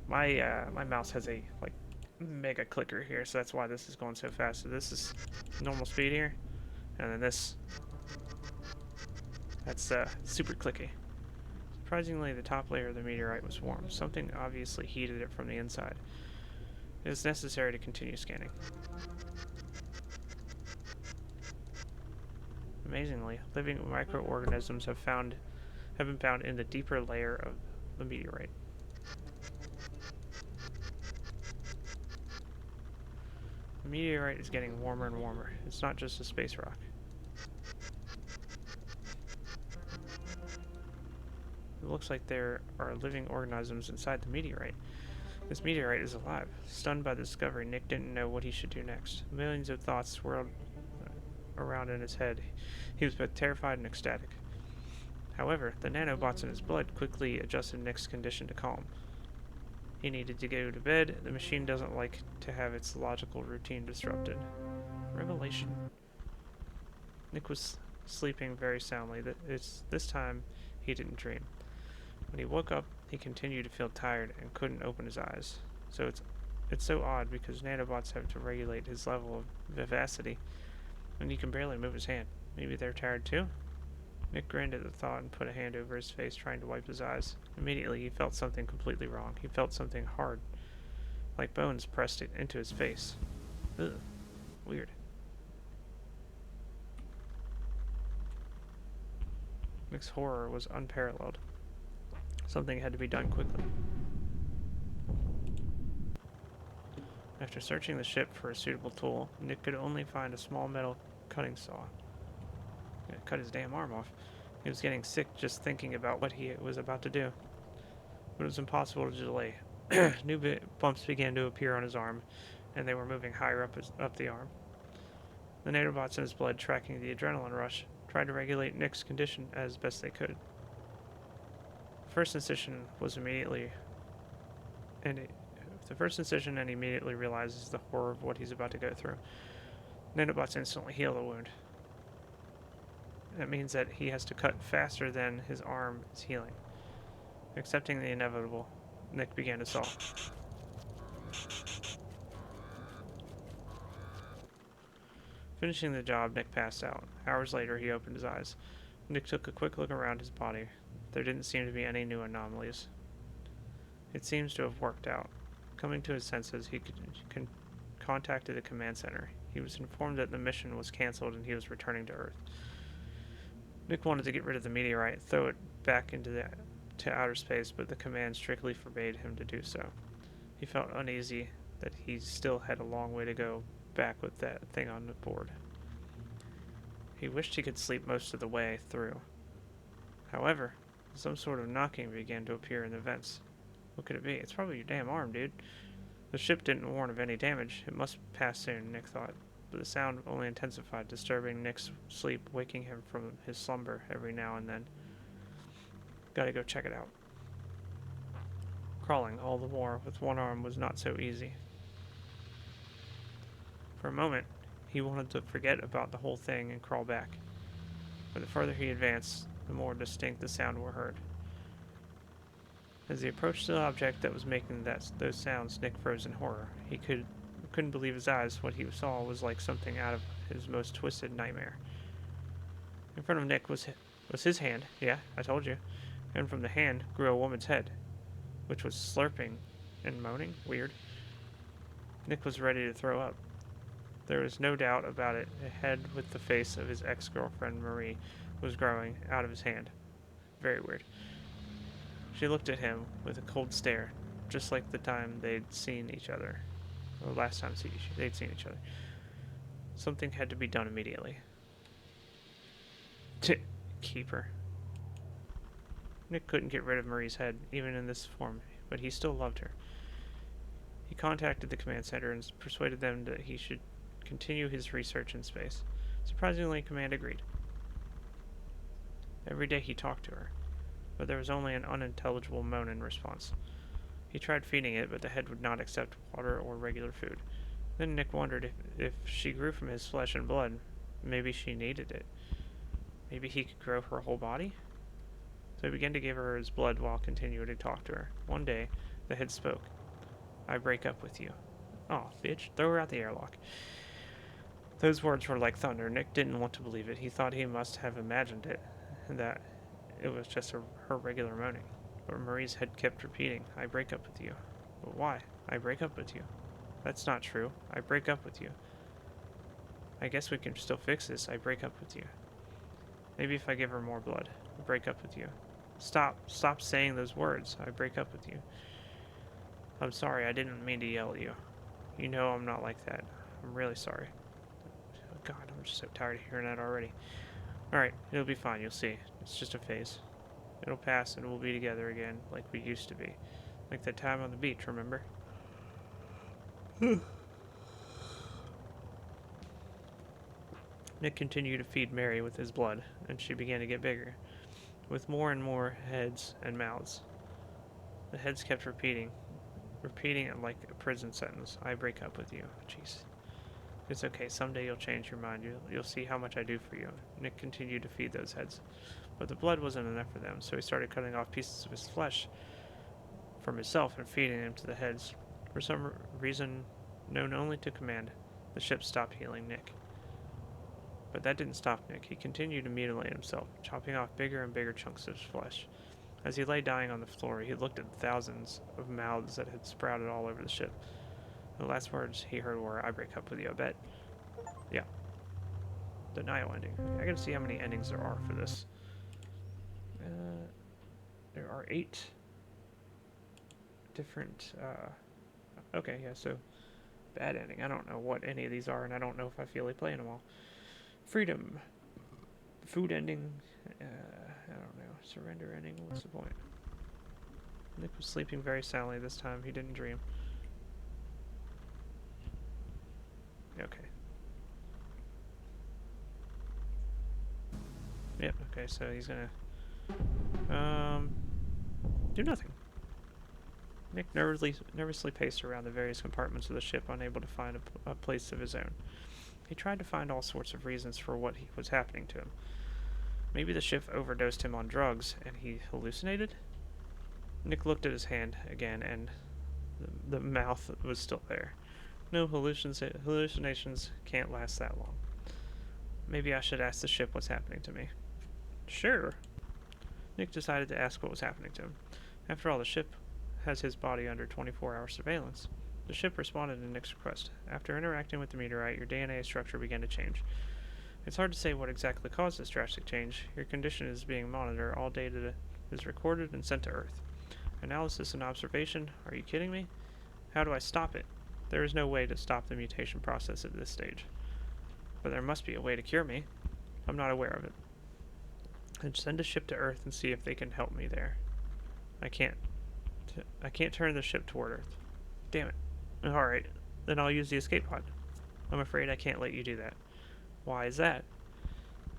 my mouse has a like mega clicker here, so that's why this is going so fast. So this is normal speed here, and then that's super clicky. Surprisingly, the top layer of the meteorite was warm. Something obviously heated it from the inside. It is necessary to continue scanning. Amazingly, living microorganisms have been found in the deeper layer of the meteorite. The meteorite is getting warmer and warmer. It's not just a space rock. It looks like there are living organisms inside the meteorite. This meteorite is alive. Stunned by the discovery, Nick didn't know what he should do next. Millions of thoughts swirled around in his head. He was both terrified and ecstatic. However, the nanobots in his blood quickly adjusted Nick's condition to calm. He needed to go to bed. The machine doesn't like to have its logical routine disrupted. Revelation. Nick was sleeping very soundly. This time, he didn't dream. When he woke up, he continued to feel tired and couldn't open his eyes. So it's so odd because nanobots have to regulate his level of vivacity, and he can barely move his hand. Maybe they're tired too? Nick grinned at the thought and put a hand over his face, trying to wipe his eyes. Immediately, he felt something completely wrong. He felt something hard, like bones pressed into his face. Ugh. Weird. Nick's horror was unparalleled. Something had to be done quickly. After searching the ship for a suitable tool, Nick could only find a small metal cutting saw. It cut his damn arm off. He was getting sick just thinking about what he was about to do. But it was impossible to delay. Bumps began to appear on his arm, and they were moving higher up the arm. The nanobots in his blood, tracking the adrenaline rush, tried to regulate Nick's condition as best they could. First incision was immediately, and the first incision, and he immediately realizes the horror of what he's about to go through. Nanobots instantly heal the wound. That means that he has to cut faster than his arm is healing. Accepting the inevitable, Nick began to saw. Finishing the job, Nick passed out. Hours later, he opened his eyes. Nick took a quick look around his body. There didn't seem to be any new anomalies. It seems to have worked out. Coming to his senses, he contacted the command center. He was informed that the mission was canceled and he was returning to Earth. Nick wanted to get rid of the meteorite, throw it back to outer space, but the command strictly forbade him to do so. He felt uneasy that he still had a long way to go back with that thing on the board. He wished he could sleep most of the way through. However, some sort of knocking began to appear in the vents. What could it be? It's probably your damn arm, dude. The ship didn't warn of any damage. It must pass soon, Nick thought. But the sound only intensified, disturbing Nick's sleep, waking him from his slumber every now and then. Gotta go check it out. Crawling all the more with one arm was not so easy. For a moment, he wanted to forget about the whole thing and crawl back. But the further he advanced, the more distinct the sound were heard. As he approached the object that was making those sounds, Nick froze in horror. He couldn't believe his eyes. What he saw was like something out of his most twisted nightmare. In front of Nick was his hand. Yeah, I told you. And from the hand grew a woman's head, which was slurping and moaning. Weird. Nick was ready to throw up. There was no doubt about it. A head with the face of his ex-girlfriend Marie was growing out of his hand. Very weird. She looked at him with a cold stare, just like the time they'd seen each other. Or last time they'd seen each other. Something had to be done immediately. Keep her. Nick couldn't get rid of Marie's head, even in this form, but he still loved her. He contacted the command center and persuaded them that he should continue his research in space. Surprisingly, command agreed. Every day he talked to her, but there was only an unintelligible moan in response. He tried feeding it, but the head would not accept water or regular food. Then Nick wondered if she grew from his flesh and blood, maybe she needed it. Maybe he could grow her whole body? So he began to give her his blood while continuing to talk to her. One day, the head spoke. "I break up with you." "Oh, bitch, throw her out the airlock." Those words were like thunder. Nick didn't want to believe it. He thought he must have imagined it, and that it was just her regular moaning. But Marie's head kept repeating, "I break up with you." "But why? I break up with you." "That's not true. I break up with you." "I guess we can still fix this. I break up with you." "Maybe if I give her more blood. I break up with you." Stop saying those words. "I break up with you." "I'm sorry. I didn't mean to yell at you. You know I'm not like that. I'm really sorry." Oh God, I'm just so tired of hearing that already. "Alright, it'll be fine, you'll see. It's just a phase. It'll pass and we'll be together again, like we used to be. Like that time on the beach, remember?" Nick continued to feed Mary with his blood, and she began to get bigger, with more and more heads and mouths. The heads kept repeating it like a prison sentence. "I break up with you." Jeez. "It's okay. Someday you'll change your mind. You'll see how much I do for you." Nick continued to feed those heads. But the blood wasn't enough for them, so he started cutting off pieces of his flesh from himself and feeding them to the heads. For some reason known only to command, the ship stopped healing Nick. But that didn't stop Nick. He continued to mutilate himself, chopping off bigger and bigger chunks of his flesh. As he lay dying on the floor, he looked at the thousands of mouths that had sprouted all over the ship. The last words he heard were, "I break up with you, I bet." Yeah. Denial ending. I gotta see how many endings there are for this. There are 8 different, okay, yeah, so bad ending. I don't know what any of these are, and I don't know if I feel like playing them all. Freedom. Food ending. I don't know. Surrender ending. What's the point? Nick was sleeping very soundly this time. He didn't dream. Okay. Yep, okay, so he's gonna do nothing. Nick nervously paced around the various compartments of the ship, unable to find a place of his own. He tried to find all sorts of reasons for what was happening to him. Maybe the ship overdosed him on drugs and he hallucinated? Nick looked at his hand again, and the mouth was still there. No, hallucinations can't last that long. Maybe I should ask the ship what's happening to me. Sure. Nick decided to ask what was happening to him. After all, the ship has his body under 24-hour surveillance. The ship responded to Nick's request. After interacting with the meteorite, your DNA structure began to change. It's hard to say what exactly caused this drastic change. Your condition is being monitored. All data is recorded and sent to Earth. Analysis and observation? Are you kidding me? How do I stop it? There is no way to stop the mutation process at this stage. But there must be a way to cure me. I'm not aware of it. And send a ship to Earth and see if they can help me there. I can't turn the ship toward Earth. Damn it. Alright, then I'll use the escape pod. I'm afraid I can't let you do that. Why is that?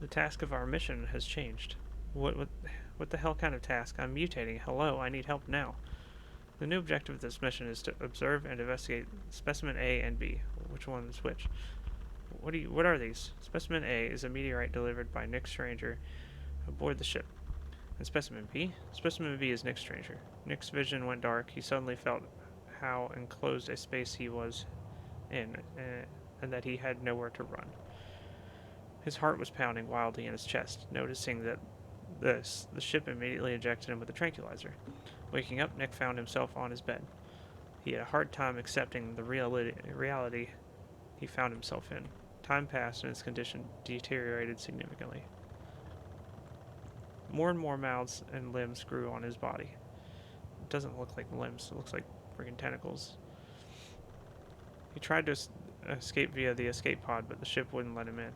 The task of our mission has changed. What the hell kind of task? I'm mutating. Hello, I need help now. The new objective of this mission is to observe and investigate specimen A and B. Which one is which? What are these? Specimen A is a meteorite delivered by Nick Stranger aboard the ship. And Specimen B? Specimen B is Nick Stranger. Nick's vision went dark. He suddenly felt how enclosed a space he was in, and that he had nowhere to run. His heart was pounding wildly in his chest. Noticing the ship immediately injected him with a tranquilizer. Waking up, Nick found himself on his bed. He had a hard time accepting the reality he found himself in. Time passed and his condition deteriorated significantly. More and more mouths and limbs grew on his body. It doesn't look like limbs, it looks like friggin' tentacles. He tried to escape via the escape pod, but the ship wouldn't let him in.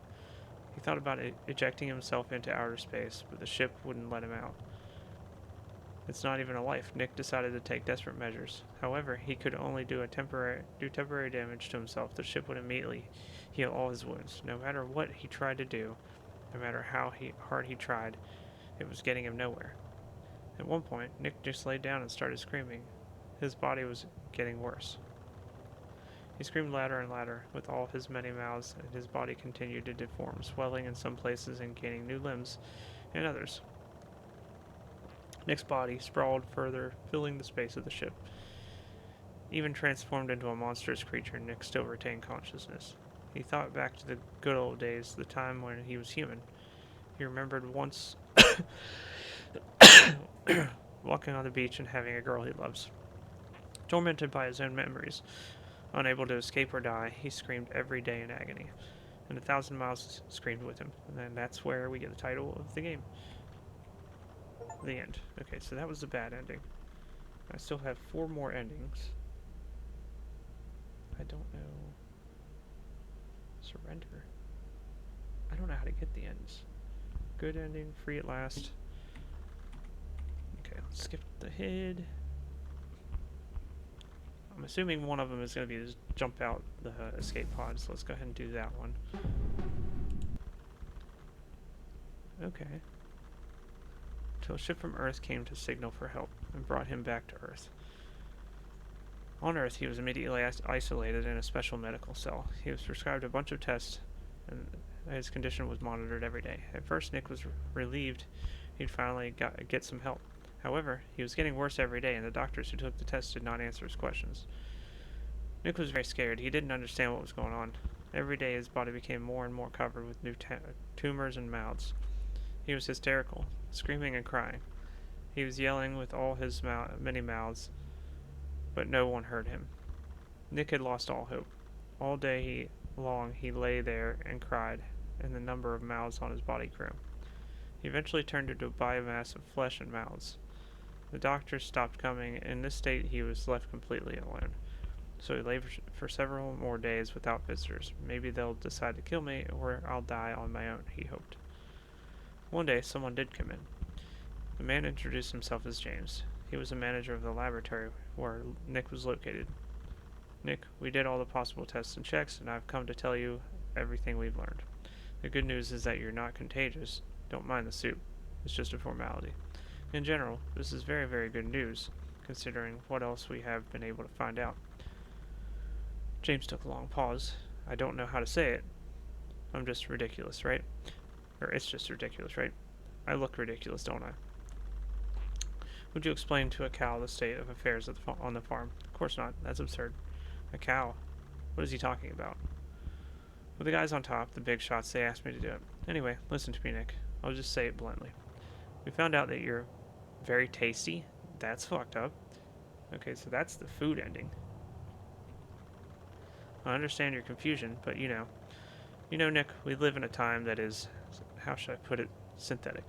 He thought about ejecting himself into outer space, but the ship wouldn't let him out. It's not even a life. Nick decided to take desperate measures. However, he could only do temporary damage to himself. The ship would immediately heal all his wounds. No matter what he tried to do, no matter how hard he tried, it was getting him nowhere. At one point, Nick just laid down and started screaming. His body was getting worse. He screamed louder and louder with all his many mouths, and his body continued to deform, swelling in some places and gaining new limbs in others. Nick's body sprawled further, filling the space of the ship. Even transformed into a monstrous creature, Nick still retained consciousness. He thought back to the good old days, the time when he was human. He remembered once walking on the beach and having a girl he loves. Tormented by his own memories, unable to escape or die, he screamed every day in agony. And 1,000 miles screamed with him. And then that's where we get the title of the game. The end. Okay, so that was the bad ending. I still have 4 more endings. I don't know. Surrender. I don't know how to get the ends. Good ending, free at last. Okay, let's skip the head. I'm assuming one of them is going to be to jump out the escape pod, so let's go ahead and do that one. Okay. Till a ship from Earth came to signal for help and brought him back to Earth. On Earth, he was immediately isolated in a special medical cell. He was prescribed a bunch of tests, and his condition was monitored every day. At first, Nick was relieved he'd finally get some help. However, he was getting worse every day, and the doctors who took the tests did not answer his questions. Nick was very scared. He didn't understand what was going on. Every day, his body became more and more covered with new tumors and mouths. He was hysterical, screaming and crying. He was yelling with all his many mouths, but no one heard him. Nick had lost all hope. All day long he lay there and cried, and the number of mouths on his body grew. He eventually turned into a biomass of flesh and mouths. The doctors stopped coming. In this state, he was left completely alone. So he lay for several more days without visitors. Maybe they'll decide to kill me, or I'll die on my own, he hoped. One day, someone did come in. The man introduced himself as James. He was the manager of the laboratory where Nick was located. Nick, we did all the possible tests and checks, and I've come to tell you everything we've learned. The good news is that you're not contagious. Don't mind the soup. It's just a formality. In general, this is very, very good news, considering what else we have been able to find out. James took a long pause. I don't know how to say it. I'm just ridiculous, right? Or it's just ridiculous, right? I look ridiculous, don't I? Would you explain to a cow the state of affairs on the farm? Of course not. That's absurd. A cow? What is he talking about? With the guys on top, the big shots, they asked me to do it. Anyway, listen to me, Nick. I'll just say it bluntly. We found out that you're very tasty. That's fucked up. Okay, so that's the food ending. I understand your confusion, but you know. You know, Nick, we live in a time that is, how should I put it, synthetic.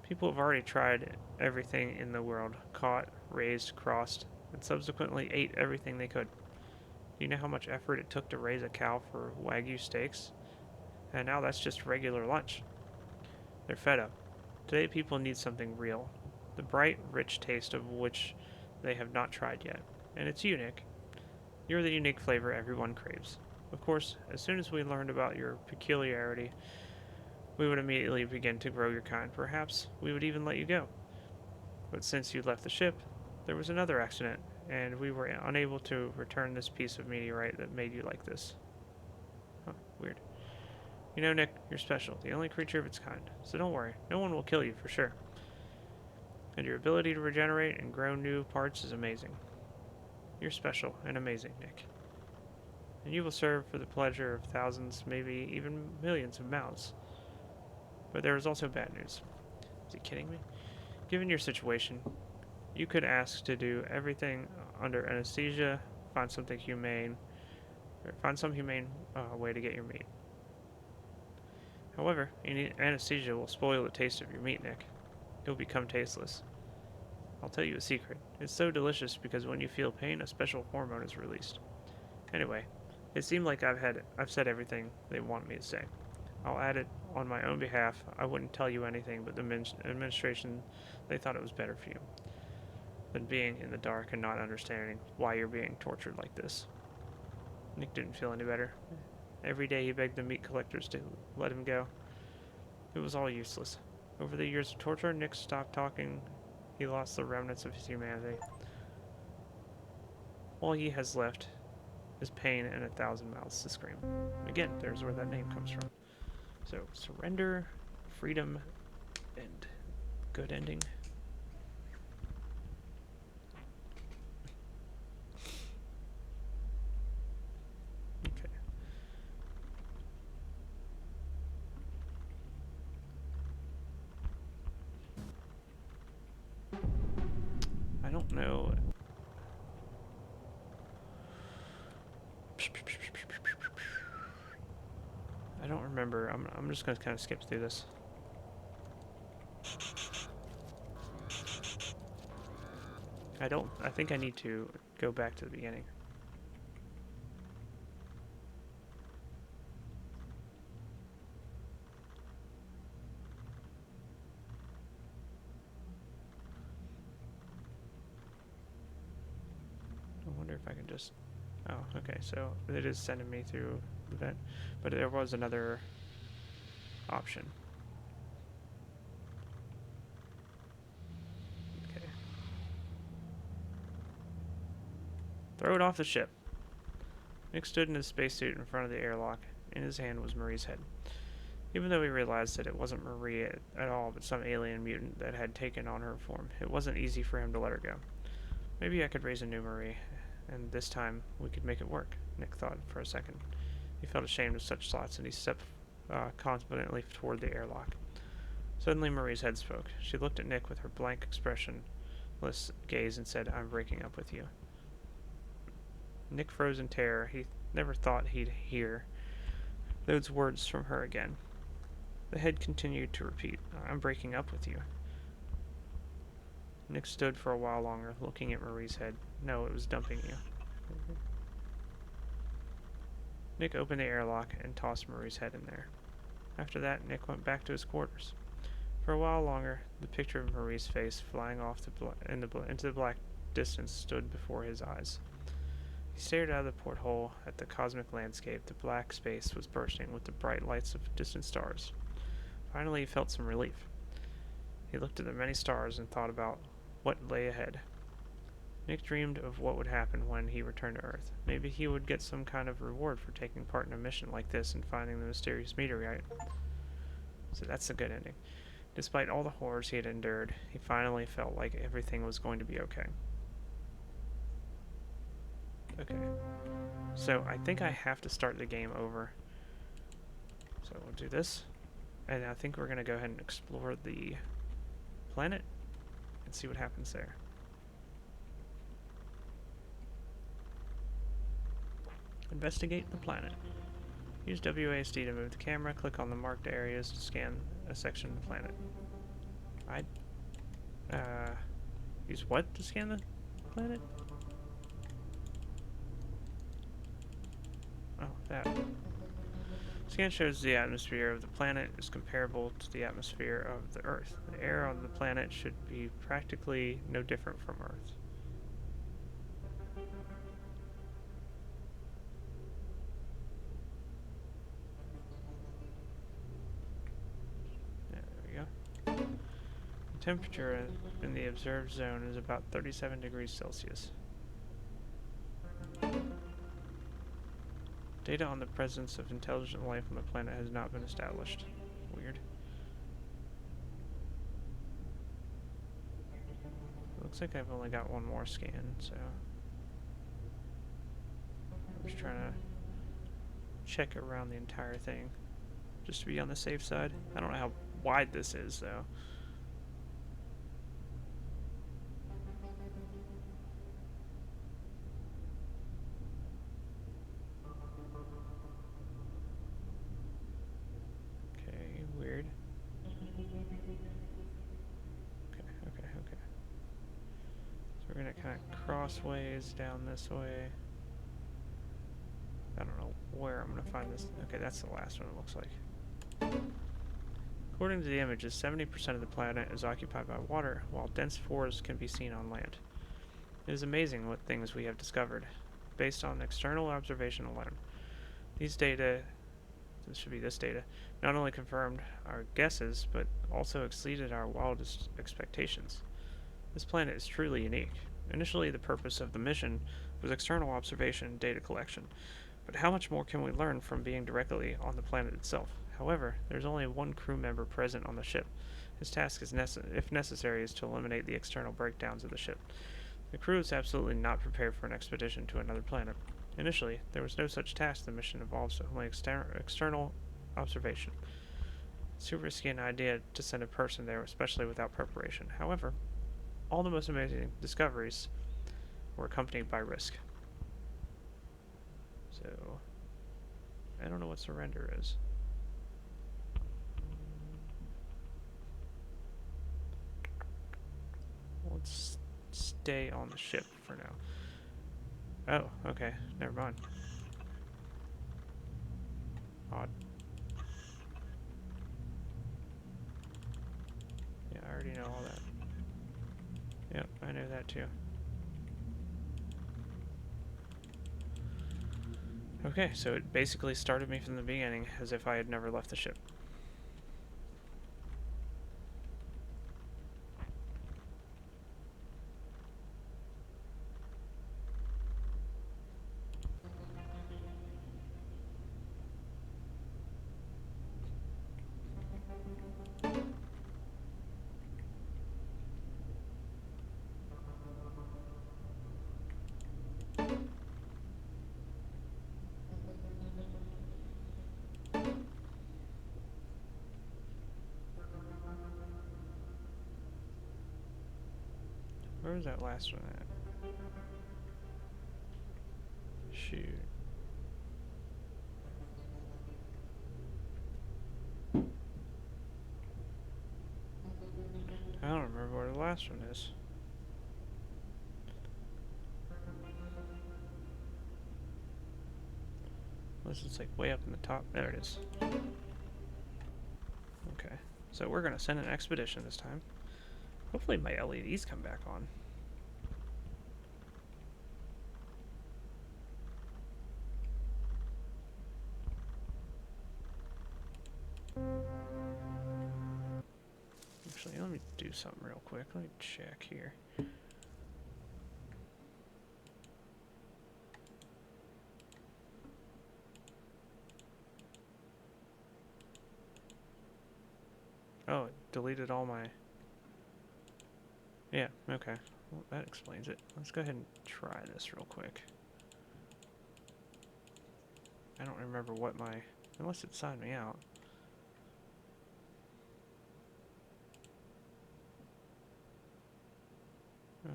People have already tried everything in the world, caught, raised, crossed, and subsequently ate everything they could. Do you know how much effort it took to raise a cow for Wagyu steaks? And now that's just regular lunch. They're fed up. Today people need something real. The bright, rich taste of which they have not tried yet. And it's you, Nick. You're the unique flavor everyone craves. Of course, as soon as we learned about your peculiarity, we would immediately begin to grow your kind. Perhaps we would even let you go. But since you left the ship, there was another accident, and we were unable to return this piece of meteorite that made you like this. Huh, weird. You know, Nick, you're special, the only creature of its kind. So don't worry, no one will kill you for sure. And your ability to regenerate and grow new parts is amazing. You're special and amazing, Nick. And you will serve for the pleasure of thousands, maybe even millions of mouths. But there is also bad news. Is he kidding me? Given your situation, you could ask to do everything under anesthesia, find some humane way to get your meat. However, anesthesia will spoil the taste of your meat, Nick. It will become tasteless. I'll tell you a secret. It's so delicious because when you feel pain, a special hormone is released. Anyway, it seemed like I've said everything they want me to say. I'll add it on my own behalf. I wouldn't tell you anything, but the administration, they thought it was better for you than being in the dark and not understanding why you're being tortured like this. Nick didn't feel any better. Every day he begged the meat collectors to let him go. It was all useless. Over the years of torture, Nick stopped talking. He lost the remnants of his humanity. All he has left is pain and 1,000 mouths to scream. Again, there's where that name comes from. So, surrender, freedom, and good ending. Okay. I don't know. I don't remember. I'm just going to kind of skip through this. I think I need to go back to the beginning. I wonder if I can just... Oh, okay, so it is sending me through the vent, but there was another option. Okay. Throw it off the ship. Nick stood in his spacesuit in front of the airlock. In his hand was Marie's head. Even though he realized that it wasn't Marie at all, but some alien mutant that had taken on her form, it wasn't easy for him to let her go. Maybe I could raise a new Marie, and this time we could make it work, Nick thought for a second. He felt ashamed of such thoughts, and he stepped confidently toward the airlock. Suddenly Marie's head spoke. She looked at Nick with her blank, expressionless gaze and said, "I'm breaking up with you." Nick froze in terror. He never thought he'd hear those words from her again. The head continued to repeat, "I'm breaking up with you." Nick stood for a while longer, looking at Marie's head. No, it was dumping you. Nick opened the airlock and tossed Marie's head in there. After that, Nick went back to his quarters. For a while longer, the picture of Marie's face flying off into the black distance stood before his eyes. He stared out of the porthole at the cosmic landscape. The black space was bursting with the bright lights of distant stars. Finally, he felt some relief. He looked at the many stars and thought about what lay ahead. Nick dreamed of what would happen when he returned to Earth. Maybe he would get some kind of reward for taking part in a mission like this and finding the mysterious meteorite. So that's a good ending. Despite all the horrors he had endured, he finally felt like everything was going to be okay. Okay. So I think I have to start the game over. So we'll do this. And I think we're going to go ahead and explore the planet and see what happens there. Investigate the planet. Use WASD to move the camera. Click on the marked areas to scan a section of the planet. Use what to scan the planet? Oh, that. Scan shows the atmosphere of the planet is comparable to the atmosphere of the Earth. The air on the planet should be practically no different from Earth. Temperature in the observed zone is about 37 degrees Celsius. Data on the presence of intelligent life on the planet has not been established. Weird. Looks like I've only got one more scan, so I'm just trying to check around the entire thing, just to be on the safe side. I don't know how wide this is, though. Weird. Okay. So we're gonna kind of crossways down this way. I don't know where I'm gonna find this. Okay, that's the last one, it looks like. According to the images, 70% of the planet is occupied by water, while dense forests can be seen on land. It is amazing what things we have discovered, based on external observation alone. This should be this data, not only confirmed our guesses, but also exceeded our wildest expectations. This planet is truly unique. Initially, the purpose of the mission was external observation and data collection, but how much more can we learn from being directly on the planet itself? However, there's only one crew member present on the ship. His task, if necessary, is to eliminate the external breakdowns of the ship. The crew is absolutely not prepared for an expedition to another planet. Initially, there was no such task. The mission involves only external observation. It's too risky an idea to send a person there, especially without preparation. However, all the most amazing discoveries were accompanied by risk. So, I don't know what surrender is. Let's stay on the ship for now. Oh, okay. Never mind. Odd. Yeah, I already know all that. Yep, I know that too. Okay, so it basically started me from the beginning as if I had never left the ship. Where was that last one at? Shoot. I don't remember where the last one is. Unless it's like way up in the top. There it is. Okay. So we're going to send an expedition this time. Hopefully my LEDs come back on. Actually, let me do something real quick. Let me check here. Oh, it deleted all my... Yeah, okay. Well, that explains it. Let's go ahead and try this real quick. I don't remember what my... Unless it signed me out. No.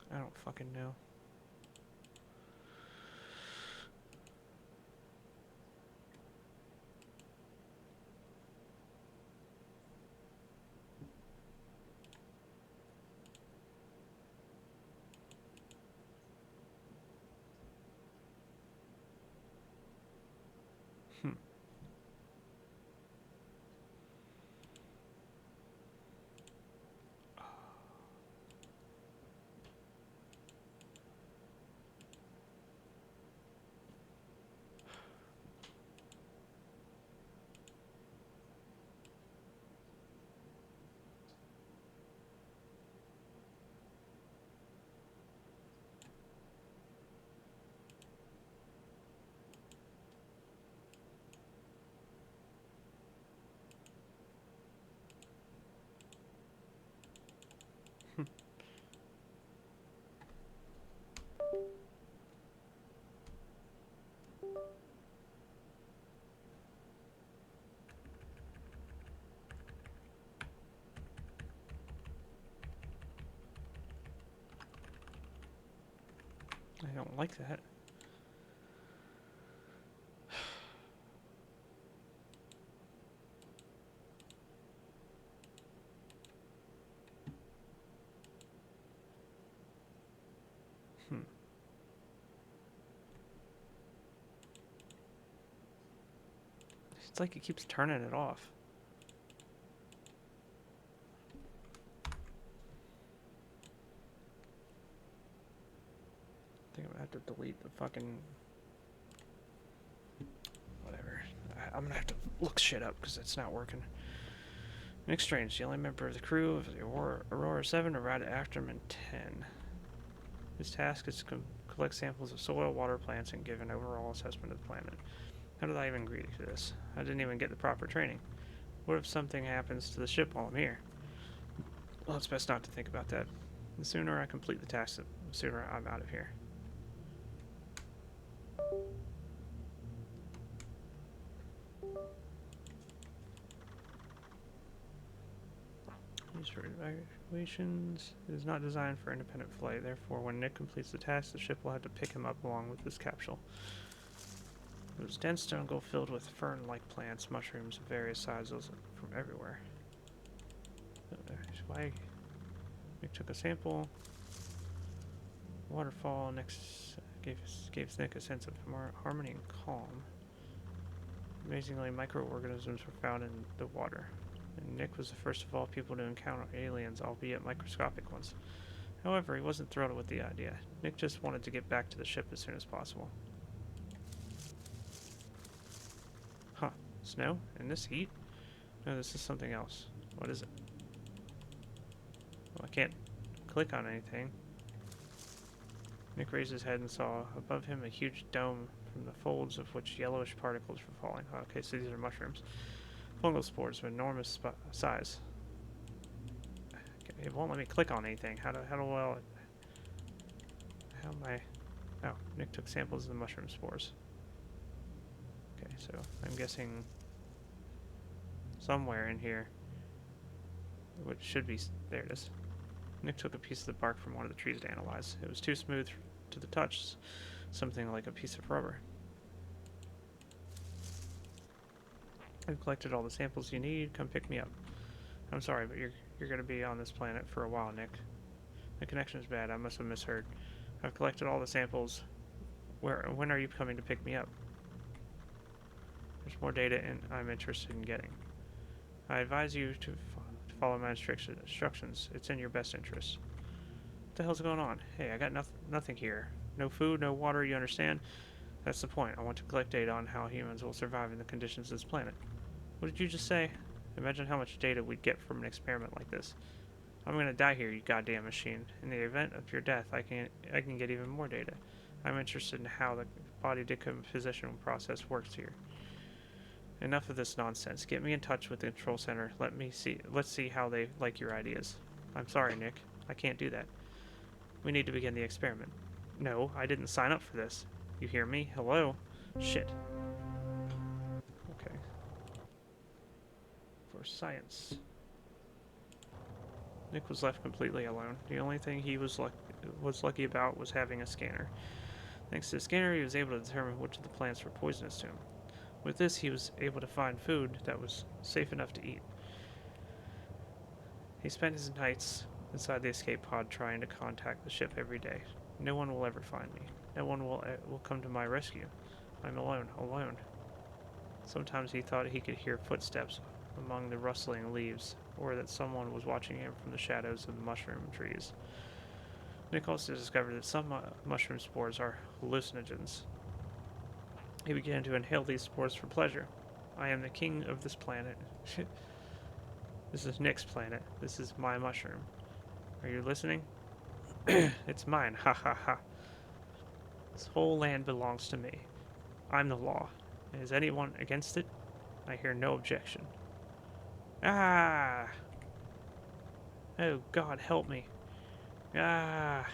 I don't fucking know. I don't like that. It's like it keeps turning it off. I think I'm gonna have to delete the fucking... Whatever. I'm gonna have to look shit up because it's not working. Nick Strange, the only member of the crew of the Aurora 7, arrived at Afterman 10. His task is to collect samples of soil, water, plants, and give an overall assessment of the planet. How did I even agree to this? I didn't even get the proper training. What if something happens to the ship while I'm here? Well, it's best not to think about that. The sooner I complete the task, the sooner I'm out of here. Used for evacuations. It is not designed for independent flight. Therefore, when Nick completes the task, the ship will have to pick him up along with this capsule. It was dense jungle filled with fern-like plants, mushrooms of various sizes from everywhere. Why? Nick took a sample. Waterfall next gave Nick a sense of harmony and calm. Amazingly, microorganisms were found in the water, and Nick was the first of all people to encounter aliens, albeit microscopic ones. However, he wasn't thrilled with the idea. Nick just wanted to get back to the ship as soon as possible. Huh. Snow? In this heat? No, this is something else. What is it? Well, I can't click on anything. Nick raised his head and saw above him a huge dome from the folds of which yellowish particles were falling. Okay, so these are mushrooms. Fungal spores of enormous size. Okay, it won't let me click on anything. How am I... Oh, Nick took samples of the mushroom spores. Okay, so I'm guessing somewhere in here, which should be... There it is. Nick took a piece of the bark from one of the trees to analyze. It was too smooth to the touch, something like a piece of rubber. I've collected all the samples you need. Come pick me up. I'm sorry, but you're going to be on this planet for a while, Nick. The connection is bad. I must have misheard. I've collected all the samples. When are you coming to pick me up? There's more data I'm interested in getting. I advise you to follow my instructions. It's in your best interest. What the hell's going on? Hey, I got nothing here. No food, no water, you understand? That's the point. I want to collect data on how humans will survive in the conditions of this planet. What did you just say? Imagine how much data we'd get from an experiment like this. I'm gonna die here, you goddamn machine. In the event of your death, I can get even more data. I'm interested in how the body decomposition process works here. Enough of this nonsense. Get me in touch with the control center. Let's see how they like your ideas. I'm sorry, Nick. I can't do that. We need to begin the experiment. No, I didn't sign up for this. You hear me? Hello? Shit. Okay. For science. Nick was left completely alone. The only thing he was lucky about was having a scanner. Thanks to the scanner, he was able to determine which of the plants were poisonous to him. With this, he was able to find food that was safe enough to eat. He spent his nights inside the escape pod trying to contact the ship every day. No one will ever find me. No one will come to my rescue. I'm alone. Sometimes he thought he could hear footsteps among the rustling leaves, or that someone was watching him from the shadows of the mushroom trees. Nick also discovered that some mushroom spores are hallucinogens. He began to inhale these spores for pleasure. I am the king of this planet. This is Nick's planet. This is my mushroom. Are you listening? It's mine. Ha ha ha. This whole land belongs to me. I'm the law. Is anyone against it? I hear no objection. Ah! Oh, God, help me. Ah!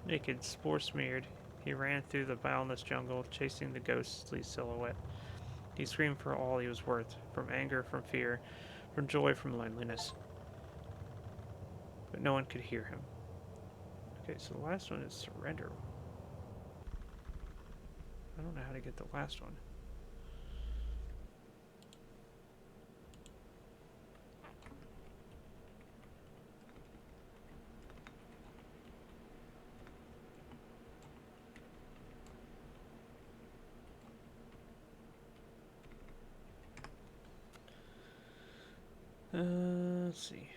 Naked, spore-smeared, he ran through the boundless jungle, chasing the ghostly silhouette. He screamed for all he was worth, from anger, from fear, from joy, from loneliness. But no one could hear him. Okay, so the last one is surrender. I don't know how to get the last one. Let's see.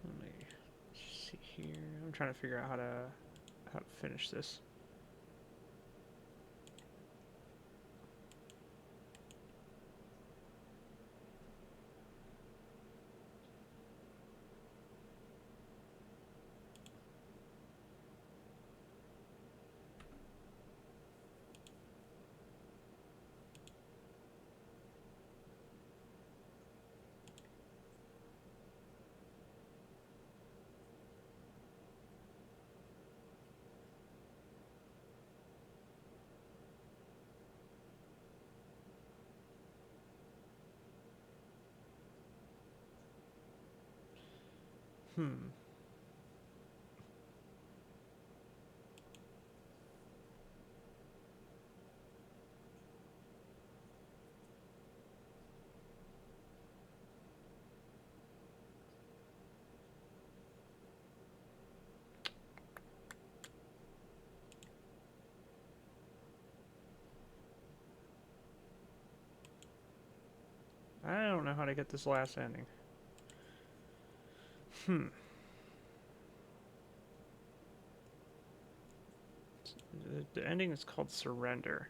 Let me see here. I'm trying to figure out how to finish this. I don't know how to get this last ending. The ending is called Surrender.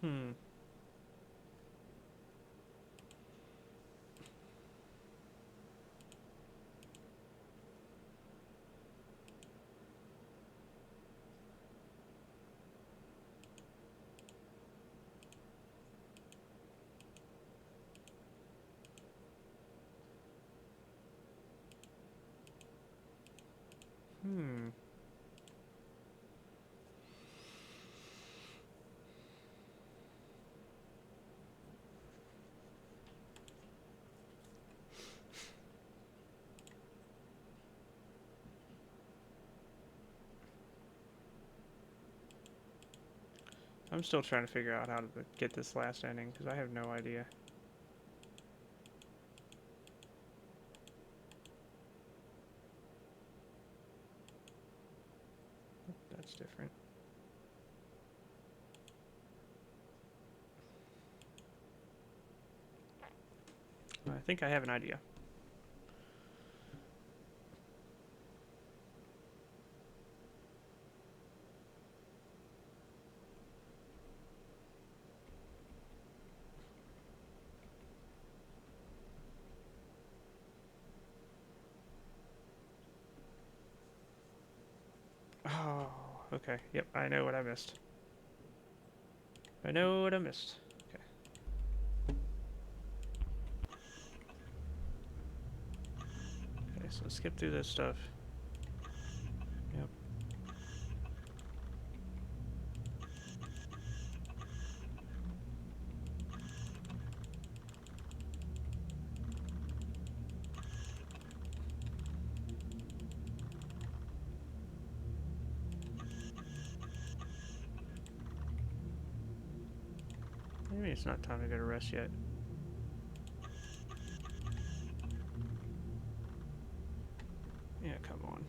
Hmm. Hmm. I'm still trying to figure out how to get this last ending because I have no idea. That's different. I think I have an idea. Oh, okay. Yep, I know what I missed. I know what I missed. Okay. Okay, so skip through this stuff. Yep. Maybe it's not time to go to rest yet. Yeah, come on.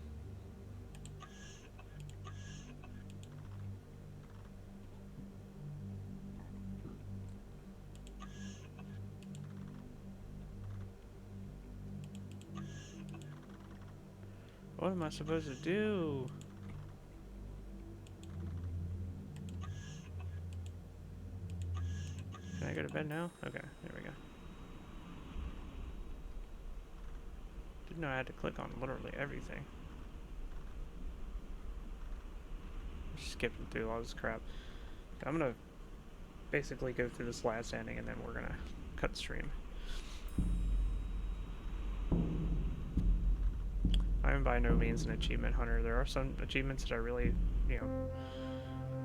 What am I supposed to do? Can I go to bed now? Okay, there we go. Didn't know I had to click on literally everything. Skipping through all this crap. I'm gonna basically go through this last ending and then we're gonna cut the stream. I am by no means an achievement hunter. There are some achievements that I really, you know,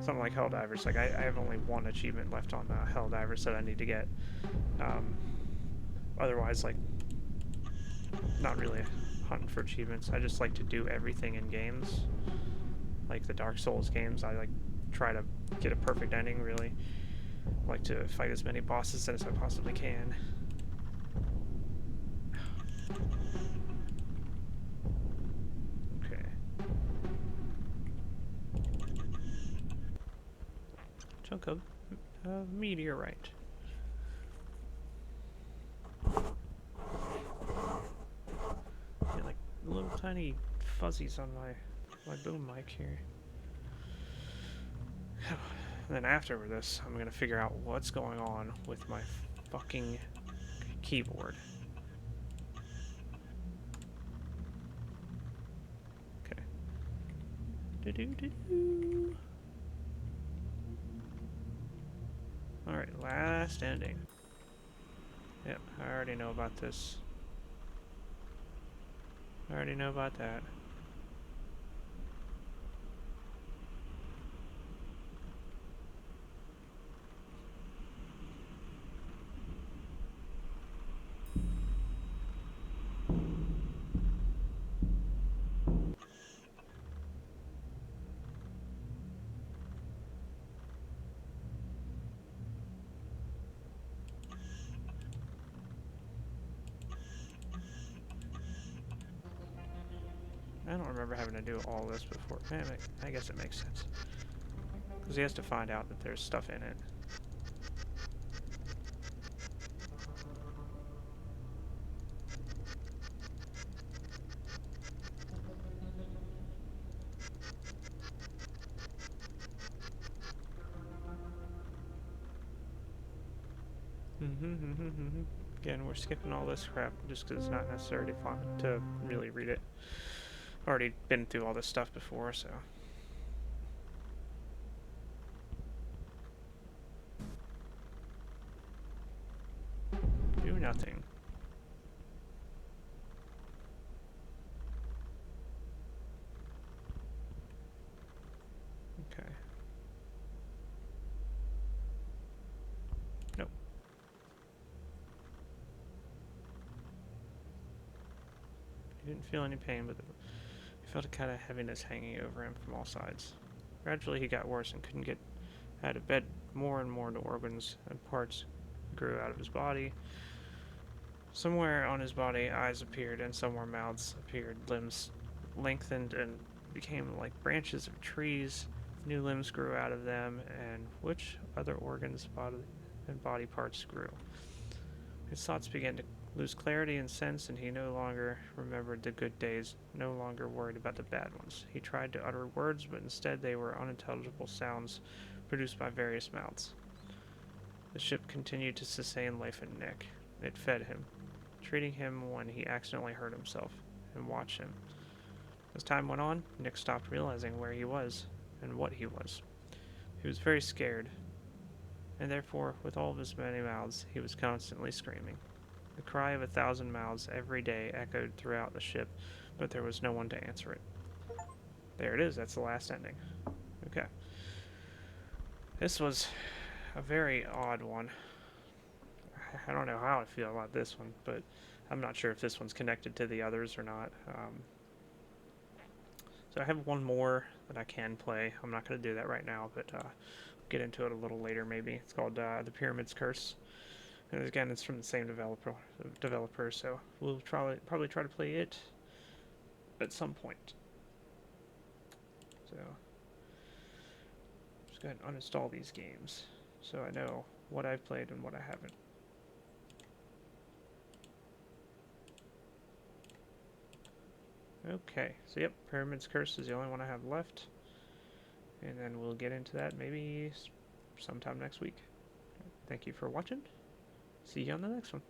something like Helldivers. Like I have only one achievement left on Helldivers that I need to get. Otherwise, like, not really hunting for achievements. I just like to do everything in games. Like the Dark Souls games, I like try to get a perfect ending. Really, I like to fight as many bosses as I possibly can. Okay. Chunk of meteorite. Yeah, like little tiny fuzzies on my boom mic here. And then after this, I'm gonna figure out what's going on with my fucking keyboard. Okay. Do-do-do-do. Alright, last ending. Yep, I already know about this. I already know about that. I don't remember having to do all this before. I guess it makes sense. Because he has to find out that there's stuff in it. Again, we're skipping all this crap just because it's not necessary to really read it. Already been through all this stuff before, so. Do nothing. Okay. Nope. He didn't feel any pain, but he felt a kind of heaviness hanging over him from all sides. Gradually, he got worse and couldn't get out of bed. More and more, the organs and parts grew out of his body. Somewhere on his body, eyes appeared, and somewhere mouths appeared. Limbs lengthened and became like branches of trees. New limbs grew out of them, and which other organs and body parts grew. His thoughts began to lose clarity and sense, and he no longer remembered the good days, no longer worried about the bad ones. He tried to utter words, but instead they were unintelligible sounds produced by various mouths. The ship continued to sustain life in Nick. It fed him, treating him when he accidentally hurt himself, and watched him. As time went on, Nick stopped realizing where he was and what he was. He was very scared, and therefore, with all of his many mouths, he was constantly screaming. The cry of 1,000 mouths every day echoed throughout the ship, but there was no one to answer it. There it is, that's the last ending. Okay. This was a very odd one. I don't know how I feel about this one, but I'm not sure if this one's connected to the others or not. So I have one more that I can play. I'm not going to do that right now, but get into it a little later maybe. It's called The Pyramid's Curse. And again, it's from the same developer, so we'll probably try to play it at some point. So just go ahead and uninstall these games so I know what I've played and what I haven't. Okay, so yep, Pyramid's Curse is the only one I have left. And then we'll get into that maybe sometime next week. Thank you for watching. See you on the next one.